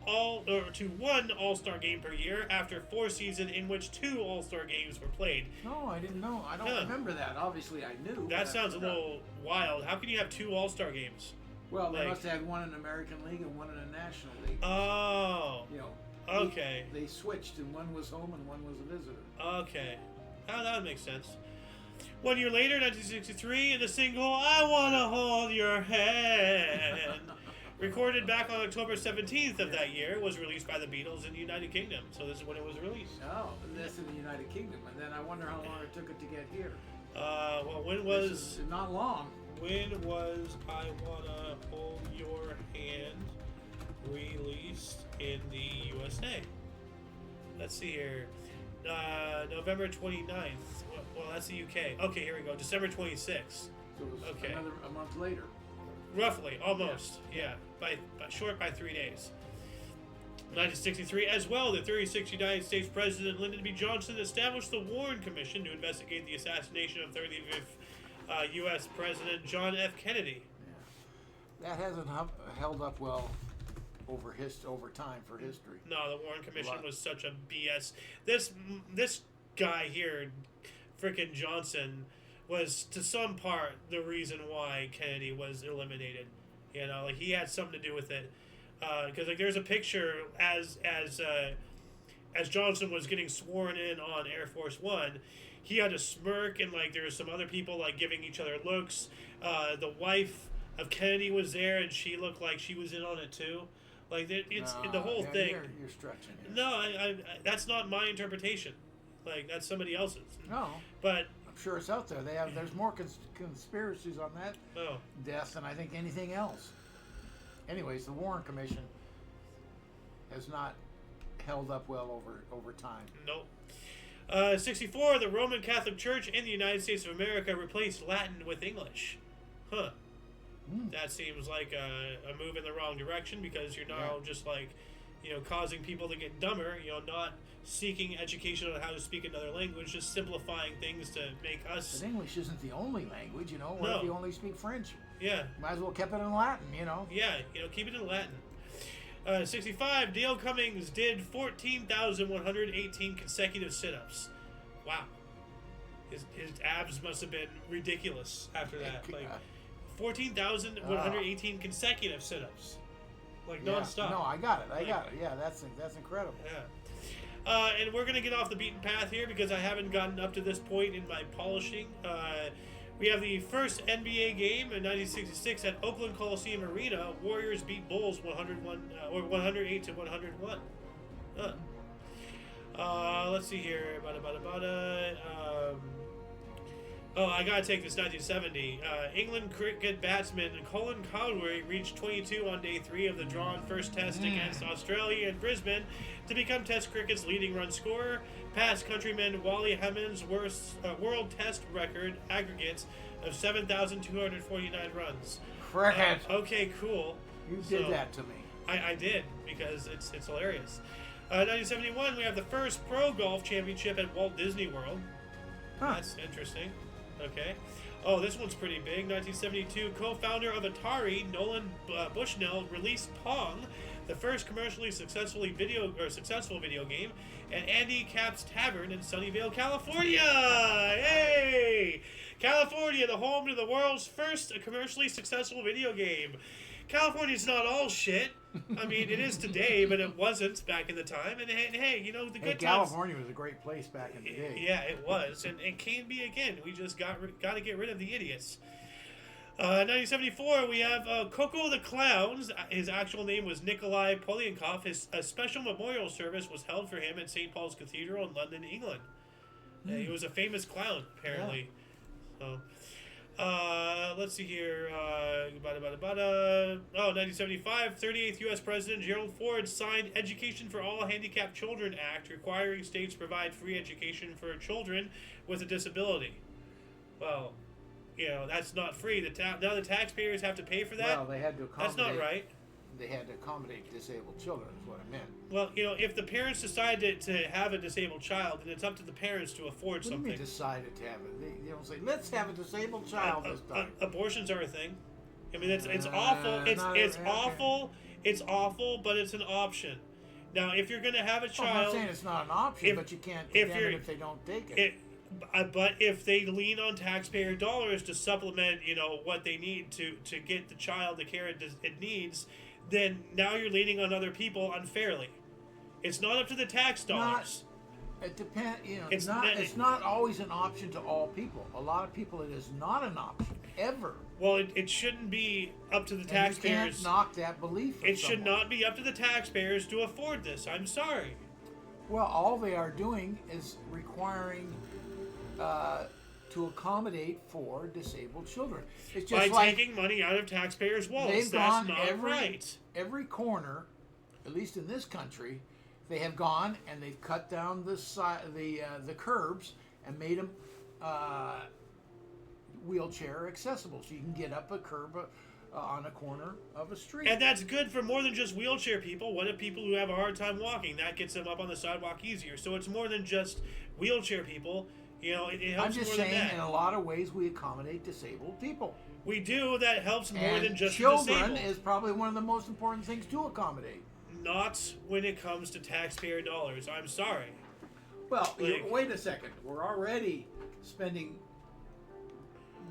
Speaker 1: one All-Star game per year after 4 seasons in which 2 All-Star games were played.
Speaker 2: No, I didn't know. I don't remember that. Obviously, I knew.
Speaker 1: That sounds a little wild. How can you have 2 All-Star games?
Speaker 2: Well, they must have had one in the American League and one in the National League.
Speaker 1: Oh. Okay.
Speaker 2: They switched, and one was home and one was a visitor.
Speaker 1: Okay. Oh, that would make sense. 1 year later, 1963, the single "I Wanna Hold Your Hand," recorded back on October 17th of that year, was released by the Beatles in the United Kingdom. So this is when it was released.
Speaker 2: Oh, that's in the United Kingdom. And then I wonder how long it took it to get here.
Speaker 1: Well, when was...
Speaker 2: Not long.
Speaker 1: When was "I Wanna Hold Your Hand" released in the USA? Let's see here. November 29th. Well, that's the UK. Okay, here we go. December 26th.
Speaker 2: So it was a month later.
Speaker 1: Roughly, almost. Yeah. Short by 3 days. 1963 as well, the 36th United States President Lyndon B. Johnson established the Warren Commission to investigate the assassination of 35th U.S. President John F. Kennedy.
Speaker 2: Yeah. That hasn't held up well over time for history.
Speaker 1: No, the Warren Commission was such a BS. This guy here, frickin' Johnson, was to some part the reason why Kennedy was eliminated. He had something to do with it. Because there's a picture as Johnson was getting sworn in on Air Force One, he had a smirk, and there was some other people giving each other looks. The wife of Kennedy was there, and she looked like she was in on it too. The whole thing.
Speaker 2: You're stretching it.
Speaker 1: No, I that's not my interpretation. That's somebody else's.
Speaker 2: No.
Speaker 1: But
Speaker 2: I'm sure it's out there. There's more conspiracies on that death than I think anything else. Anyways, the Warren Commission has not held up well over time.
Speaker 1: Nope. 64, the Roman Catholic Church in the United States of America replaced Latin with English. Huh. That seems like a move in the wrong direction, because you're now just causing people to get dumber, not seeking education on how to speak another language, just simplifying things to make us...
Speaker 2: But English isn't the only language, What if you only speak French?
Speaker 1: Yeah.
Speaker 2: Might as well kept it in Latin,
Speaker 1: Yeah, keep it in Latin. 65, Dale Cummings did 14,118 consecutive sit-ups. Wow. His abs must have been ridiculous after that. 14,118 consecutive sit-ups. Non-stop.
Speaker 2: No, I got it. Yeah, that's incredible.
Speaker 1: Yeah. And we're going to get off the beaten path here because I haven't gotten up to this point in my polishing. We have the first NBA game in 1966 at Oakland Coliseum Arena. Warriors beat Bulls 108 to 101. Let's see here. I gotta take this 1970. England cricket batsman Colin Cowdrey reached 22 on day 3 of the drawn first test against Australia in Brisbane to become Test cricket's leading run scorer, past countryman Wally Hammond's world Test record aggregates of 7,249 runs.
Speaker 2: Cricket.
Speaker 1: Okay, cool.
Speaker 2: You did that to me.
Speaker 1: I did, because it's hilarious. 1971, we have the first pro golf championship at Walt Disney World. That's interesting. Okay. Oh, this one's pretty big. 1972, co-founder of Atari, Nolan Bushnell, released Pong, the first commercially successful video game, at Andy Capp's Tavern in Sunnyvale, California. Hey! California, the home to the world's first commercially successful video game. California's not all shit. I mean, it is today, but it wasn't back in the time. And hey, the good times.
Speaker 2: California was a great place back in the day.
Speaker 1: Yeah, it was, and can be again. We just got to get rid of the idiots. 1974, we have Coco the Clowns. His actual name was Nikolai Polyankov. A special memorial service was held for him at St. Paul's Cathedral in London, England. He was a famous clown, apparently. Yeah. Let's see here. 1975, 38th U.S. President Gerald Ford signed Education for All Handicapped Children Act, requiring states provide free education for children with a disability. Well, that's not free. Now the taxpayers have to pay for that.
Speaker 2: Well, they had to accommodate.
Speaker 1: That's not right.
Speaker 2: they had to accommodate disabled children. Is what I meant.
Speaker 1: Well, if the parents decided to have a disabled child, then it's up to the parents to afford
Speaker 2: What
Speaker 1: something.
Speaker 2: do you mean decided to have it? They don't say, let's have a disabled child this time.
Speaker 1: Abortions are a thing. I mean, it's awful. It's awful. It's awful, but it's an option. Now, if you're going to have a child...
Speaker 2: I'm not saying it's not an option, but you can't condemn it if they don't take it.
Speaker 1: But if they lean on taxpayer dollars to supplement, what they need to get the child the care it needs, then now you're leaning on other people unfairly. It's not up to the tax dollars.
Speaker 2: It depends. It's not always an option to all people. A lot of people, it is not an option ever.
Speaker 1: Well, it shouldn't be up to the taxpayers.
Speaker 2: You can't knock that belief.
Speaker 1: It should not be up to the taxpayers to afford this. I'm sorry.
Speaker 2: Well, all they are doing is requiring to accommodate for disabled children. It's just
Speaker 1: by taking money out of taxpayers' wallets. That's not right.
Speaker 2: Every corner, at least in this country, they have gone and they've cut down the curbs and made them wheelchair accessible, so you can get up a curb on a corner of a street.
Speaker 1: And that's good for more than just wheelchair people. What if people who have a hard time walking? That gets them up on the sidewalk easier. So it's more than just wheelchair people. It helps more than that.
Speaker 2: I'm just saying, in a lot of ways, we accommodate disabled people.
Speaker 1: We do. That helps more than just
Speaker 2: children
Speaker 1: disabled.
Speaker 2: Is probably one of the most important things to accommodate.
Speaker 1: Not when it comes to taxpayer dollars. I'm sorry.
Speaker 2: Well, wait a second. We're already spending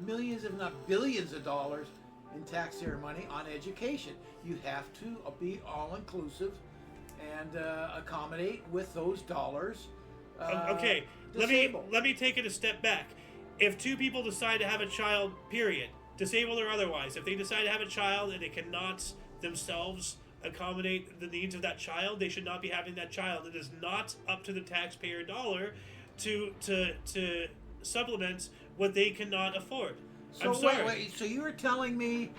Speaker 2: millions, if not billions of dollars in taxpayer money on education. You have to be all-inclusive and accommodate with those dollars.
Speaker 1: Okay, let me take it a step back. If two people decide to have a child, period, disabled or otherwise, if they decide to have a child and they cannot themselves accommodate the needs of that child, they should not be having that child. It is not up to the taxpayer dollar to supplement what they cannot afford.
Speaker 2: So
Speaker 1: I'm sorry.
Speaker 2: Wait. So you were telling me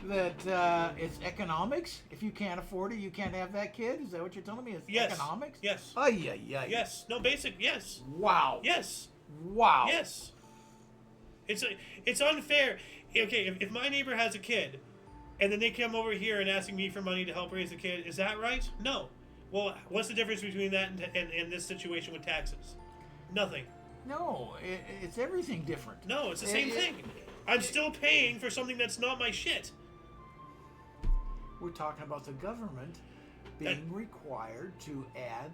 Speaker 2: that it's economics? If you can't afford it, you can't have that kid? Is that what you're telling me? It's economics?
Speaker 1: Yes.
Speaker 2: Yes.
Speaker 1: No, basic. Yes.
Speaker 2: Wow.
Speaker 1: Yes.
Speaker 2: Wow.
Speaker 1: Yes. It's unfair. Okay, if my neighbor has a kid, and then they come over here and asking me for money to help raise the kid, is that right? No. Well, what's the difference between that and this situation with taxes? Nothing.
Speaker 2: No, it's everything different.
Speaker 1: No, it's the same thing. I'm still paying for something that's not my shit.
Speaker 2: We're talking about the government being required to add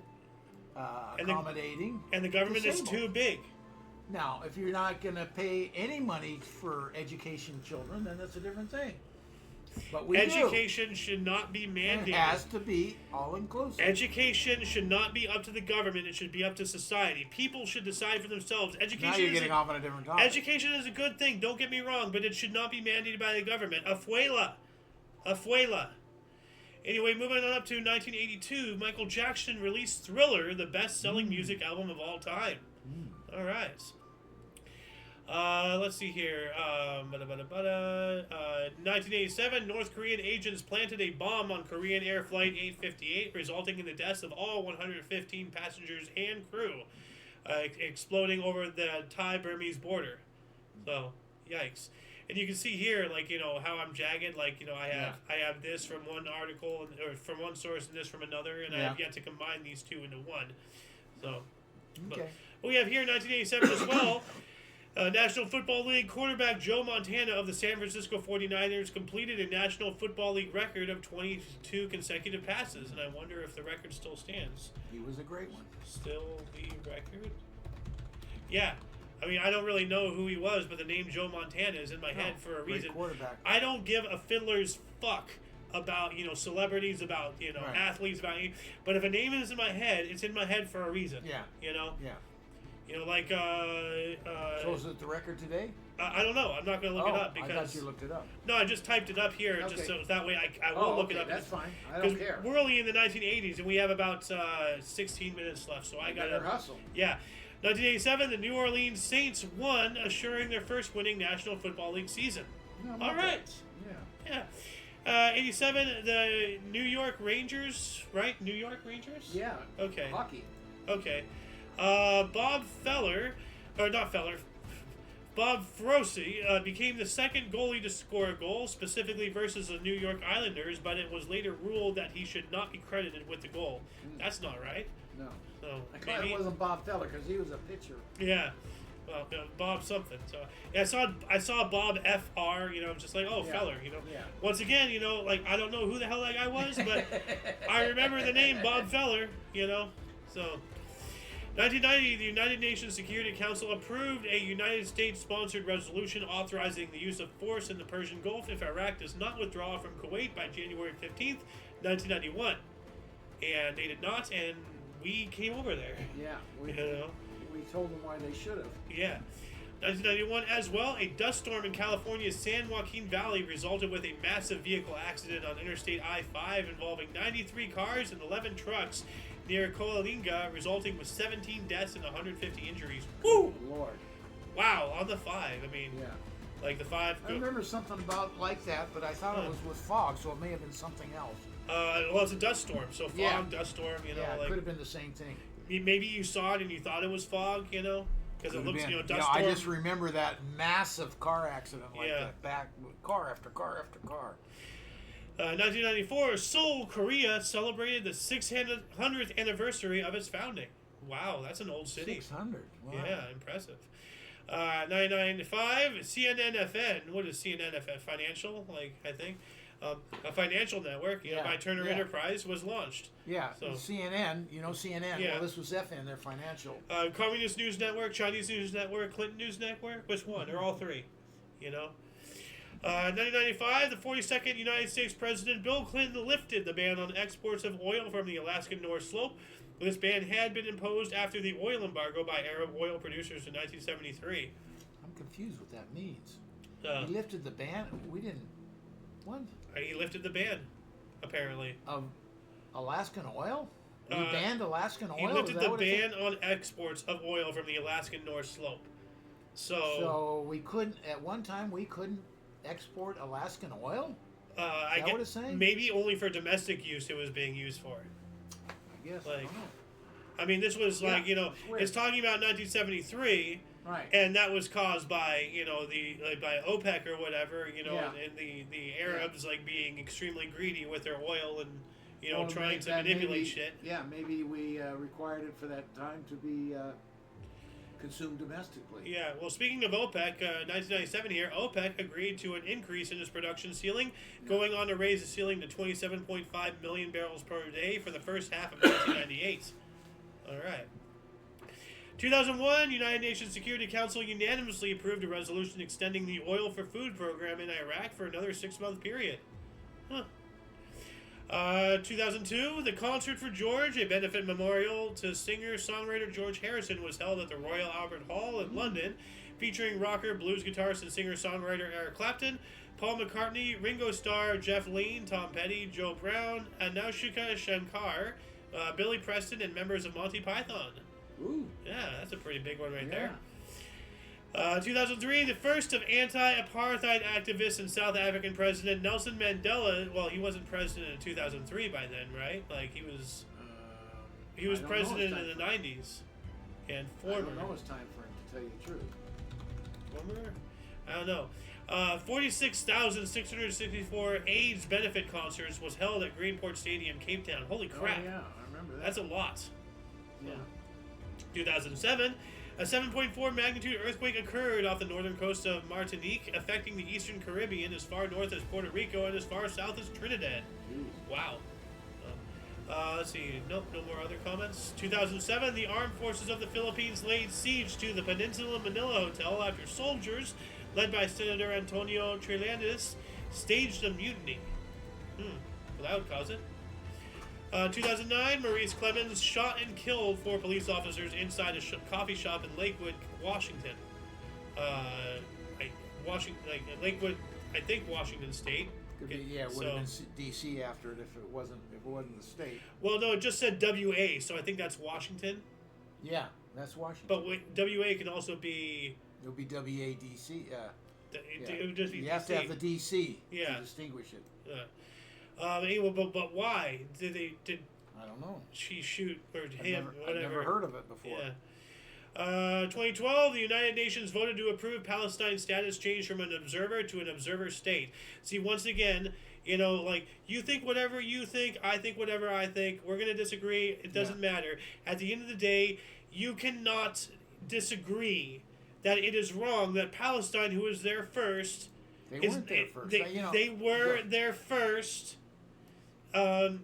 Speaker 2: accommodating.
Speaker 1: And the government
Speaker 2: disabled.
Speaker 1: is too big.
Speaker 2: Now, if you're not going to pay any money for education children, then that's a different thing. But
Speaker 1: education should not be mandated.
Speaker 2: It has to be all-inclusive.
Speaker 1: Education should not be up to the government. It should be up to society. People should decide for themselves. Education.
Speaker 2: Now you're getting off on a different topic.
Speaker 1: Education is a good thing. Don't get me wrong, but it should not be mandated by the government. Afuela. Anyway, moving on up to 1982, Michael Jackson released Thriller, the best-selling music album of all time. All right. Let's see here. 1987, North Korean agents planted a bomb on Korean Air Flight 858, resulting in the deaths of all 115 passengers and crew, exploding over the Thai-Burmese border. So, yikes. And you can see here, how I'm jagged. I have this from one article or from one source and this from another, and I have yet to combine these two into one. So,
Speaker 2: okay.
Speaker 1: But we have here in 1987 as well. National Football League quarterback Joe Montana of the San Francisco 49ers completed a National Football League record of 22 consecutive passes, and I wonder if the record still stands.
Speaker 2: He was a great one.
Speaker 1: Still the record? Yeah. I mean, I don't really know who he was, but the name Joe Montana is in my head for a reason.
Speaker 2: Great quarterback.
Speaker 1: I don't give a fiddler's fuck about, celebrities, about, athletes, about, but if a name is in my head, it's in my head for a reason.
Speaker 2: Yeah.
Speaker 1: Yeah.
Speaker 2: So is it the record today?
Speaker 1: I don't know. I'm not going to look it up because
Speaker 2: I thought you looked it up.
Speaker 1: No, I just typed it up here just so that way I will look it up.
Speaker 2: That's fine. I don't care.
Speaker 1: We're only in the 1980s and we have about 16 minutes left, so I got to
Speaker 2: hustle.
Speaker 1: Yeah. 1987, the New Orleans Saints won, assuring their first winning National Football League season.
Speaker 2: No,
Speaker 1: all right.
Speaker 2: Yeah.
Speaker 1: 87, the New York Rangers, right? New York Rangers?
Speaker 2: Yeah.
Speaker 1: Okay.
Speaker 2: Hockey.
Speaker 1: Okay. Bob Feller, or not Feller, Bob Fosse became the second goalie to score a goal, specifically versus the New York Islanders, but it was later ruled that he should not be credited with the goal. That's not right.
Speaker 2: No.
Speaker 1: So
Speaker 2: I'm glad it wasn't Bob Feller because he was a pitcher.
Speaker 1: Yeah. Well, Bob something. So yeah, I saw Bob Fr. Just like Feller.
Speaker 2: Yeah.
Speaker 1: Once again, like I don't know who the hell that guy was, but I remember the name Bob Feller. So. 1990, the United Nations Security Council approved a United States-sponsored resolution authorizing the use of force in the Persian Gulf if Iraq does not withdraw from Kuwait by January 15th, 1991. And they did not, and we came over there.
Speaker 2: Yeah. We told them why they should have.
Speaker 1: Yeah. 1991 as well, a dust storm in California's San Joaquin Valley resulted with a massive vehicle accident on Interstate I-5 involving 93 cars and 11 trucks near Coalinga, resulting with 17 deaths and 150 injuries. Woo!
Speaker 2: Lord.
Speaker 1: Wow, on the 5. I mean, like the 5.
Speaker 2: I remember something about like that, but I thought it was with fog, so it may have been something else.
Speaker 1: Well, it's a dust storm, so fog, dust storm,
Speaker 2: it could have been the same thing.
Speaker 1: Maybe you saw it and you thought it was fog, because it looks, dust
Speaker 2: storm.
Speaker 1: I
Speaker 2: just remember that massive car accident like that, back car after car after car.
Speaker 1: 1994, Seoul, Korea celebrated the 600th anniversary of its founding. Wow, that's an old city.
Speaker 2: 600. Wow.
Speaker 1: Yeah, impressive. 1995, CNN-FN. What is CNN-FN? Financial, I think. A financial network, by Turner Enterprise, was launched.
Speaker 2: Yeah,
Speaker 1: so
Speaker 2: CNN, CNN. Yeah. Well, this was FN, their financial.
Speaker 1: Communist News Network, Chinese News Network, Clinton News Network. Which one? They're all three. 1995, the 42nd United States President Bill Clinton lifted the ban on exports of oil from the Alaskan North Slope. This ban had been imposed after the oil embargo by Arab oil producers in 1973.
Speaker 2: I'm confused what that means. He lifted the ban? We didn't... What?
Speaker 1: He lifted the ban, apparently.
Speaker 2: Of Alaskan oil? He banned Alaskan oil?
Speaker 1: He lifted the ban on exports of oil from the Alaskan North Slope.
Speaker 2: So we couldn't... At one time, we couldn't export Alaskan oil?
Speaker 1: I
Speaker 2: what it's saying?
Speaker 1: Maybe only for domestic use it was being used for.
Speaker 2: I guess.
Speaker 1: I mean, this was it's talking about 1973,
Speaker 2: right?
Speaker 1: And that was caused by by OPEC or whatever, and the Arabs being extremely greedy with their oil and trying to manipulate shit.
Speaker 2: Yeah, maybe we required it for that time to be consumed domestically.
Speaker 1: Yeah, well, speaking of OPEC, 1997 here, OPEC agreed to an increase in its production ceiling, going on to raise the ceiling to 27.5 million barrels per day for the first half of 1998. All right. 2001, United Nations Security Council unanimously approved a resolution extending the Oil for Food program in Iraq for another 6-month period. 2002, the Concert for George, a benefit memorial to singer-songwriter George Harrison, was held at the Royal Albert Hall in London, featuring rocker, blues guitarist, and singer-songwriter Eric Clapton, Paul McCartney, Ringo Starr, Jeff Lynne, Tom Petty, Joe Brown, Anushka Shankar, Billy Preston, and members of Monty Python.
Speaker 2: Ooh.
Speaker 1: Yeah, that's a pretty big one right there. 2003, the first of anti-apartheid activists and South African President Nelson Mandela. Well, he wasn't president in 2003 by then, right? He was president in the 90s, and former.
Speaker 2: I don't know. It's time for him to tell you the truth.
Speaker 1: Former? I don't know. 46,664 AIDS benefit concerts was held at Greenport Stadium, Cape Town. Holy crap!
Speaker 2: Oh, yeah, I remember that.
Speaker 1: That's a lot.
Speaker 2: Yeah.
Speaker 1: 2007. A 7.4 magnitude earthquake occurred off the northern coast of Martinique, affecting the eastern Caribbean as far north as Puerto Rico and as far south as Trinidad. Wow. Let's see. Nope, no more other comments. 2007, the armed forces of the Philippines laid siege to the Peninsula Manila Hotel after soldiers, led by Senator Antonio Trillanes, staged a mutiny. Well, that would cause it. 2009, Maurice Clemens shot and killed 4 police officers inside a coffee shop in Lakewood, Washington. Lakewood, I think Washington State.
Speaker 2: Could be, yeah, it would have been D.C. after it if it wasn't the state.
Speaker 1: Well, no, it just said W.A., so I think that's Washington.
Speaker 2: Yeah, that's Washington.
Speaker 1: But W.A. can also be...
Speaker 2: It'll be W.A.D.C.
Speaker 1: It would just be
Speaker 2: you have to have the D.C.
Speaker 1: to
Speaker 2: distinguish it.
Speaker 1: But why did
Speaker 2: I don't know.
Speaker 1: she shoot or him?
Speaker 2: I've never heard of it before.
Speaker 1: 2012, the United Nations voted to approve Palestine's status change from an observer to an observer state. See, once again, like, you think whatever you think, I think whatever I think, we're going to disagree, it doesn't matter. At the end of the day, you cannot disagree that it is wrong that Palestine, who was there first...
Speaker 2: They weren't there first.
Speaker 1: They were there first. Why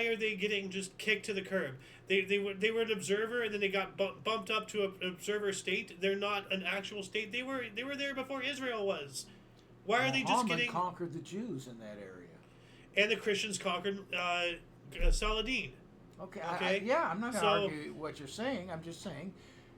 Speaker 1: are they getting just kicked to the curb? They were an observer, and then they got bumped up to an observer state. They're not an actual state. They were there before Israel was. Why are they just getting...
Speaker 2: conquered the Jews in that area,
Speaker 1: and the Christians conquered Saladin.
Speaker 2: Okay. I'm not going to argue what you're saying. I'm just saying,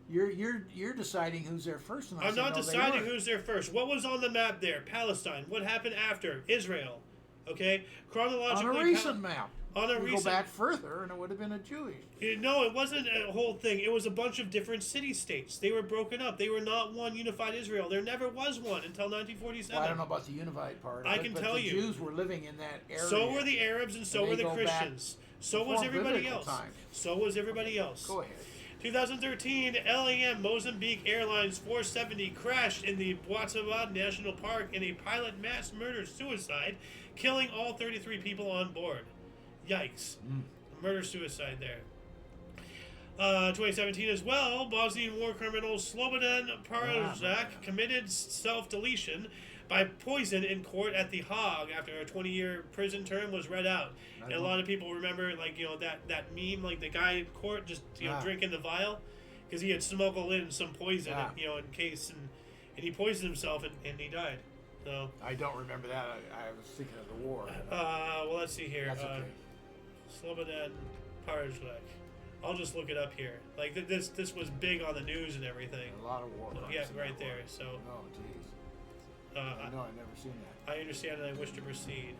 Speaker 2: you're deciding who's there first. And
Speaker 1: I'm not deciding who's there first. What was on the map there? Palestine. What happened after? Israel. Okay, chronologically.
Speaker 2: On a recent map.
Speaker 1: Go
Speaker 2: back further, and it would have been a Jewish.
Speaker 1: No, it wasn't a whole thing. It was a bunch of different city-states. They were broken up. They were not one unified Israel. There never was one until 1947.
Speaker 2: Well, I don't know about the unified part.
Speaker 1: I can tell you.
Speaker 2: The Jews were living in that area.
Speaker 1: So were the Arabs, and so were the Christians. So was everybody else. So was everybody else.
Speaker 2: Go ahead.
Speaker 1: 2013, LAM Mozambique Airlines 470 crashed in the Botswana National Park in a pilot mass murder-suicide, killing all 33 people on board. Yikes. Murder-suicide there. 2017 as well, Bosnian war criminal Slobodan Parazak committed self-deletion by poison in court at The Hague after a 20-year prison term was read out. And a lot of people remember, that meme, the guy in court just, drinking the vial, because he had smuggled in some poison, in case, and he poisoned himself, and he died. So
Speaker 2: I don't remember that. I was thinking of the war.
Speaker 1: Well, let's see here.
Speaker 2: That's okay.
Speaker 1: Slobodan Parazak. I'll just look it up here. This was big on the news and everything.
Speaker 2: A lot of war.
Speaker 1: Yeah, right there. So.
Speaker 2: Oh, jeez. No, I've never seen that.
Speaker 1: I understand and I wish to proceed.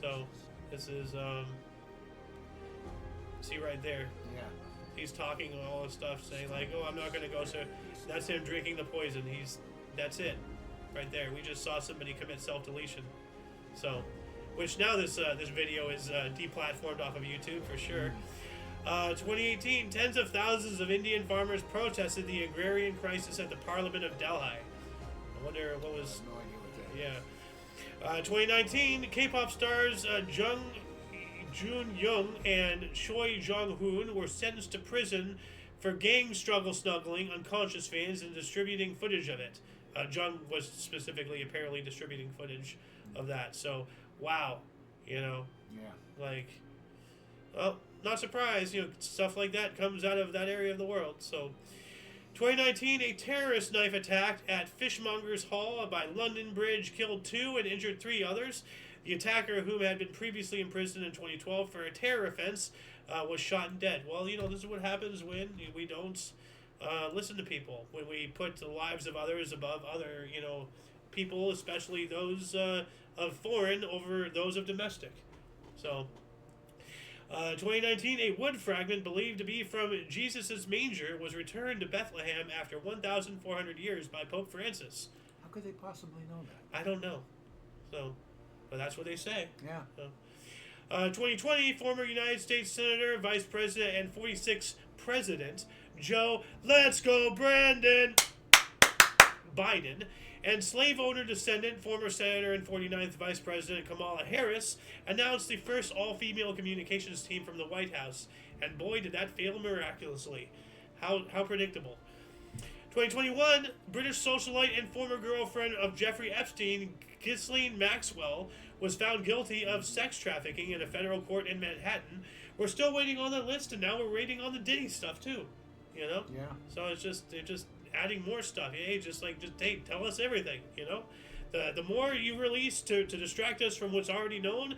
Speaker 1: So, this is, see right there.
Speaker 2: Yeah.
Speaker 1: He's talking all this stuff, saying I'm not going to go, so that's him drinking the poison. That's it. Right there. We just saw somebody commit self-deletion. So, which now this video is deplatformed off of YouTube for sure. 2018, tens of thousands of Indian farmers protested the agrarian crisis at the Parliament of Delhi. I wonder what was...
Speaker 2: I have no idea what that is.
Speaker 1: 2019, K-pop stars Jung Jun-young and Choi Jong-hoon were sentenced to prison for gang struggle snuggling unconscious fans and distributing footage of it. Jung was specifically apparently distributing footage of that. So, wow.
Speaker 2: Yeah.
Speaker 1: Well, not surprised. Stuff like that comes out of that area of the world. So, 2019, a terrorist knife attack at Fishmongers Hall by London Bridge killed 2 and injured 3 others. The attacker, whom had been previously imprisoned in 2012 for a terror offense, was shot and dead. Well, this is what happens when we don't listen to people, when we put the lives of others above other, people, especially those of foreign over those of domestic. So, 2019, a wood fragment believed to be from Jesus' manger was returned to Bethlehem after 1,400 years by Pope Francis.
Speaker 2: How could they possibly know that?
Speaker 1: I don't know. So, but that's what they say.
Speaker 2: Yeah.
Speaker 1: So, 2020, former United States Senator, Vice President, and 46th President Joe, let's go Brandon, Biden, and slave owner descendant, former Senator and 49th Vice President Kamala Harris announced the first all-female communications team from the White House. And boy, did that fail miraculously. How predictable. 2021, British socialite and former girlfriend of Jeffrey Epstein, Ghislaine Maxwell, was found guilty of sex trafficking in a federal court in Manhattan. We're still waiting on the list, and now we're waiting on the Diddy stuff too.
Speaker 2: Yeah.
Speaker 1: So they're just adding more stuff. Hey, hey, tell us everything. The more you release to distract us from what's already known,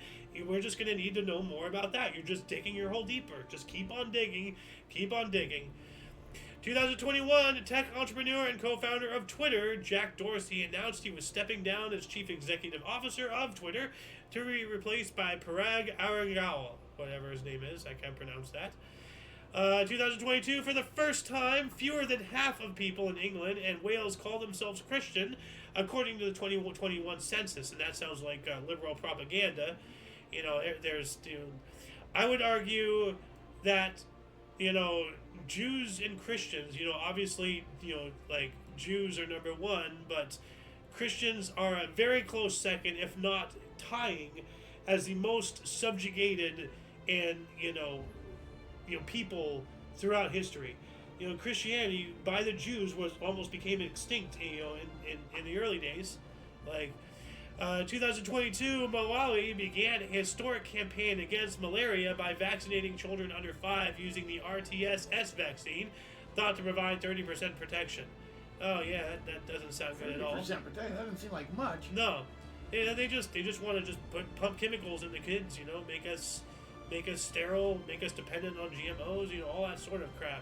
Speaker 1: we're just gonna need to know more about that. You're just digging your hole deeper. Just keep on digging. 2021, tech entrepreneur and co-founder of Twitter, Jack Dorsey, announced he was stepping down as chief executive officer of Twitter to be replaced by Parag Arangal, whatever his name is. I can't pronounce that. 2022, for the first time, fewer than half of people in England and Wales call themselves Christian, according to the 2021 census, and that sounds like liberal propaganda. I would argue that you know, Jews and Christians, you know, obviously, you know, like Jews are number one, but Christians are a very close second, if not tying, as the most subjugated and, people throughout history. You know, Christianity by the Jews was almost became extinct, in the early days. Like, 2022, Malawi began a historic campaign against malaria by vaccinating children under 5 using the RTS vaccine, thought to provide 30% protection. Oh yeah, that doesn't sound good at all.
Speaker 2: 30% protection, that doesn't seem like much.
Speaker 1: No, they just want to just pump chemicals into kids, you know, make us sterile, make us dependent on GMOs, you know, all that sort of crap.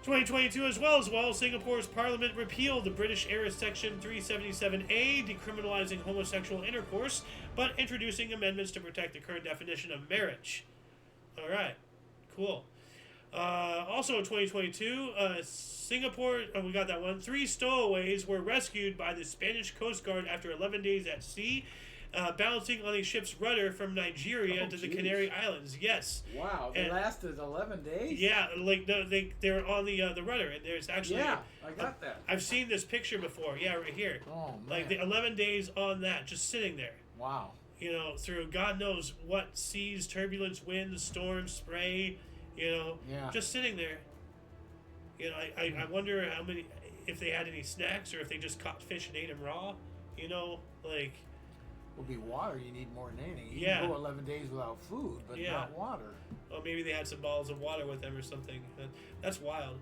Speaker 1: 2022 as well, Singapore's parliament repealed the British-era Section 377A, decriminalizing homosexual intercourse, but introducing amendments to protect the current definition of marriage. All right, cool. Also in 2022, Singapore, we got that one. 3 stowaways were rescued by the Spanish Coast Guard after 11 days at sea, bouncing on a ship's rudder from Nigeria to the Canary Islands. Yes.
Speaker 2: Wow, they lasted 11 days?
Speaker 1: Yeah, like they were on the rudder, and there's actually...
Speaker 2: Yeah, I got that.
Speaker 1: I've seen this picture before. Yeah, right here.
Speaker 2: Oh, man.
Speaker 1: Like the 11 days on that, just sitting there.
Speaker 2: Wow.
Speaker 1: You know, through God knows what seas, turbulence, winds, storms, spray, you know, just sitting there. You know, I wonder how many, if they had any snacks or if they just caught fish and ate them raw, you know, like...
Speaker 2: Will be water you need more than anything. You
Speaker 1: Yeah.
Speaker 2: can go 11 days without food, but not water.
Speaker 1: Or maybe they had some bottles of water with them or something. That's wild.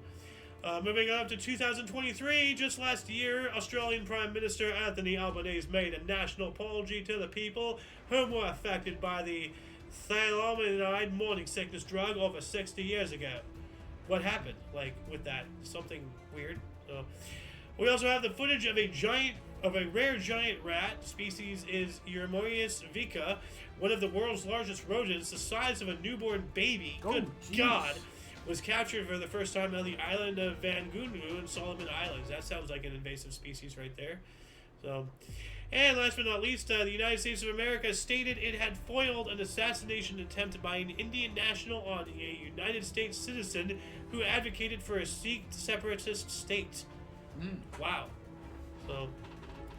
Speaker 1: Moving on to 2023, just last year, Australian Prime Minister Anthony Albanese made a national apology to the people who were affected by the thalidomide morning sickness drug over 60 years ago. What happened, like, with that? Something weird? We also have the footage of a rare giant rat. Species is Euromorius vica, one of the world's largest rodents, the size of a newborn baby. Good God. Was captured for the first time on the island of Vanuatu in Solomon Islands. That sounds like an invasive species right there. So, and last but not least, the United States of America stated it had foiled an assassination attempt by an Indian national on a United States citizen who advocated for a Sikh separatist state. Wow. So,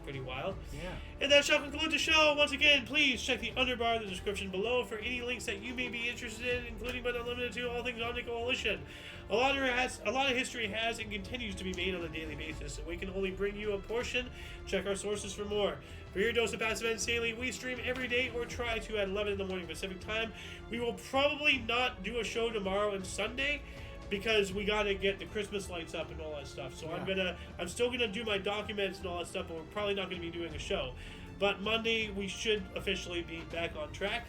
Speaker 1: pretty wild.
Speaker 2: Yeah.
Speaker 1: And that shall conclude the show. Once again, please check the underbar in the description below for any links that you may be interested in, including but not limited to all things Omni Coalition. A lot of history has and continues to be made on a daily basis, and we can only bring you a portion. Check our sources for more. For your dose of passive and insanely, we stream every day or try to at 11 in the morning Pacific time. We will probably not do a show tomorrow and Sunday, because we gotta get the Christmas lights up and all that stuff. So I'm still gonna do my documents and all that stuff, but we're probably not gonna be doing a show. But Monday we should officially be back on track.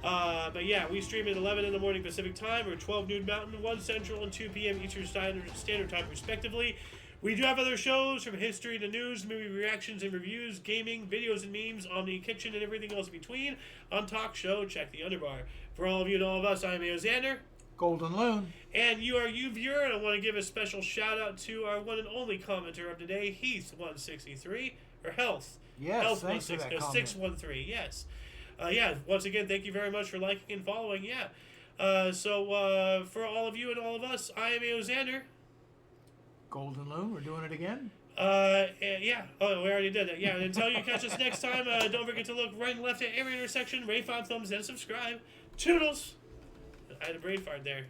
Speaker 1: But yeah, we stream at 11 in the morning Pacific time, or 12 noon Mountain, 1 Central, and 2 p.m. Eastern Standard Time, respectively. We do have other shows, from history to news, movie reactions and reviews, gaming, videos and memes, Omni Kitchen, and everything else in between. On Talk Show, check the underbar. For all of you and all of us, I'm Xander.
Speaker 2: Golden Loon.
Speaker 1: And you are you viewer, and I want to give a special shout out to our one and only commenter of today, Heath163, or Health.
Speaker 2: Yes,
Speaker 1: Health
Speaker 2: thanks for that comment.
Speaker 1: 613, yes. Once again, thank you very much for liking and following, So for all of you and all of us, I am Xander.
Speaker 2: Golden Loon, we're doing it again?
Speaker 1: Yeah. Oh, we already did that. Yeah, and until you catch us next time, don't forget to look right and left at every intersection, rate 5 thumbs, and subscribe. Toodles! I had a brain fart there.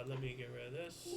Speaker 1: Let me get rid of this.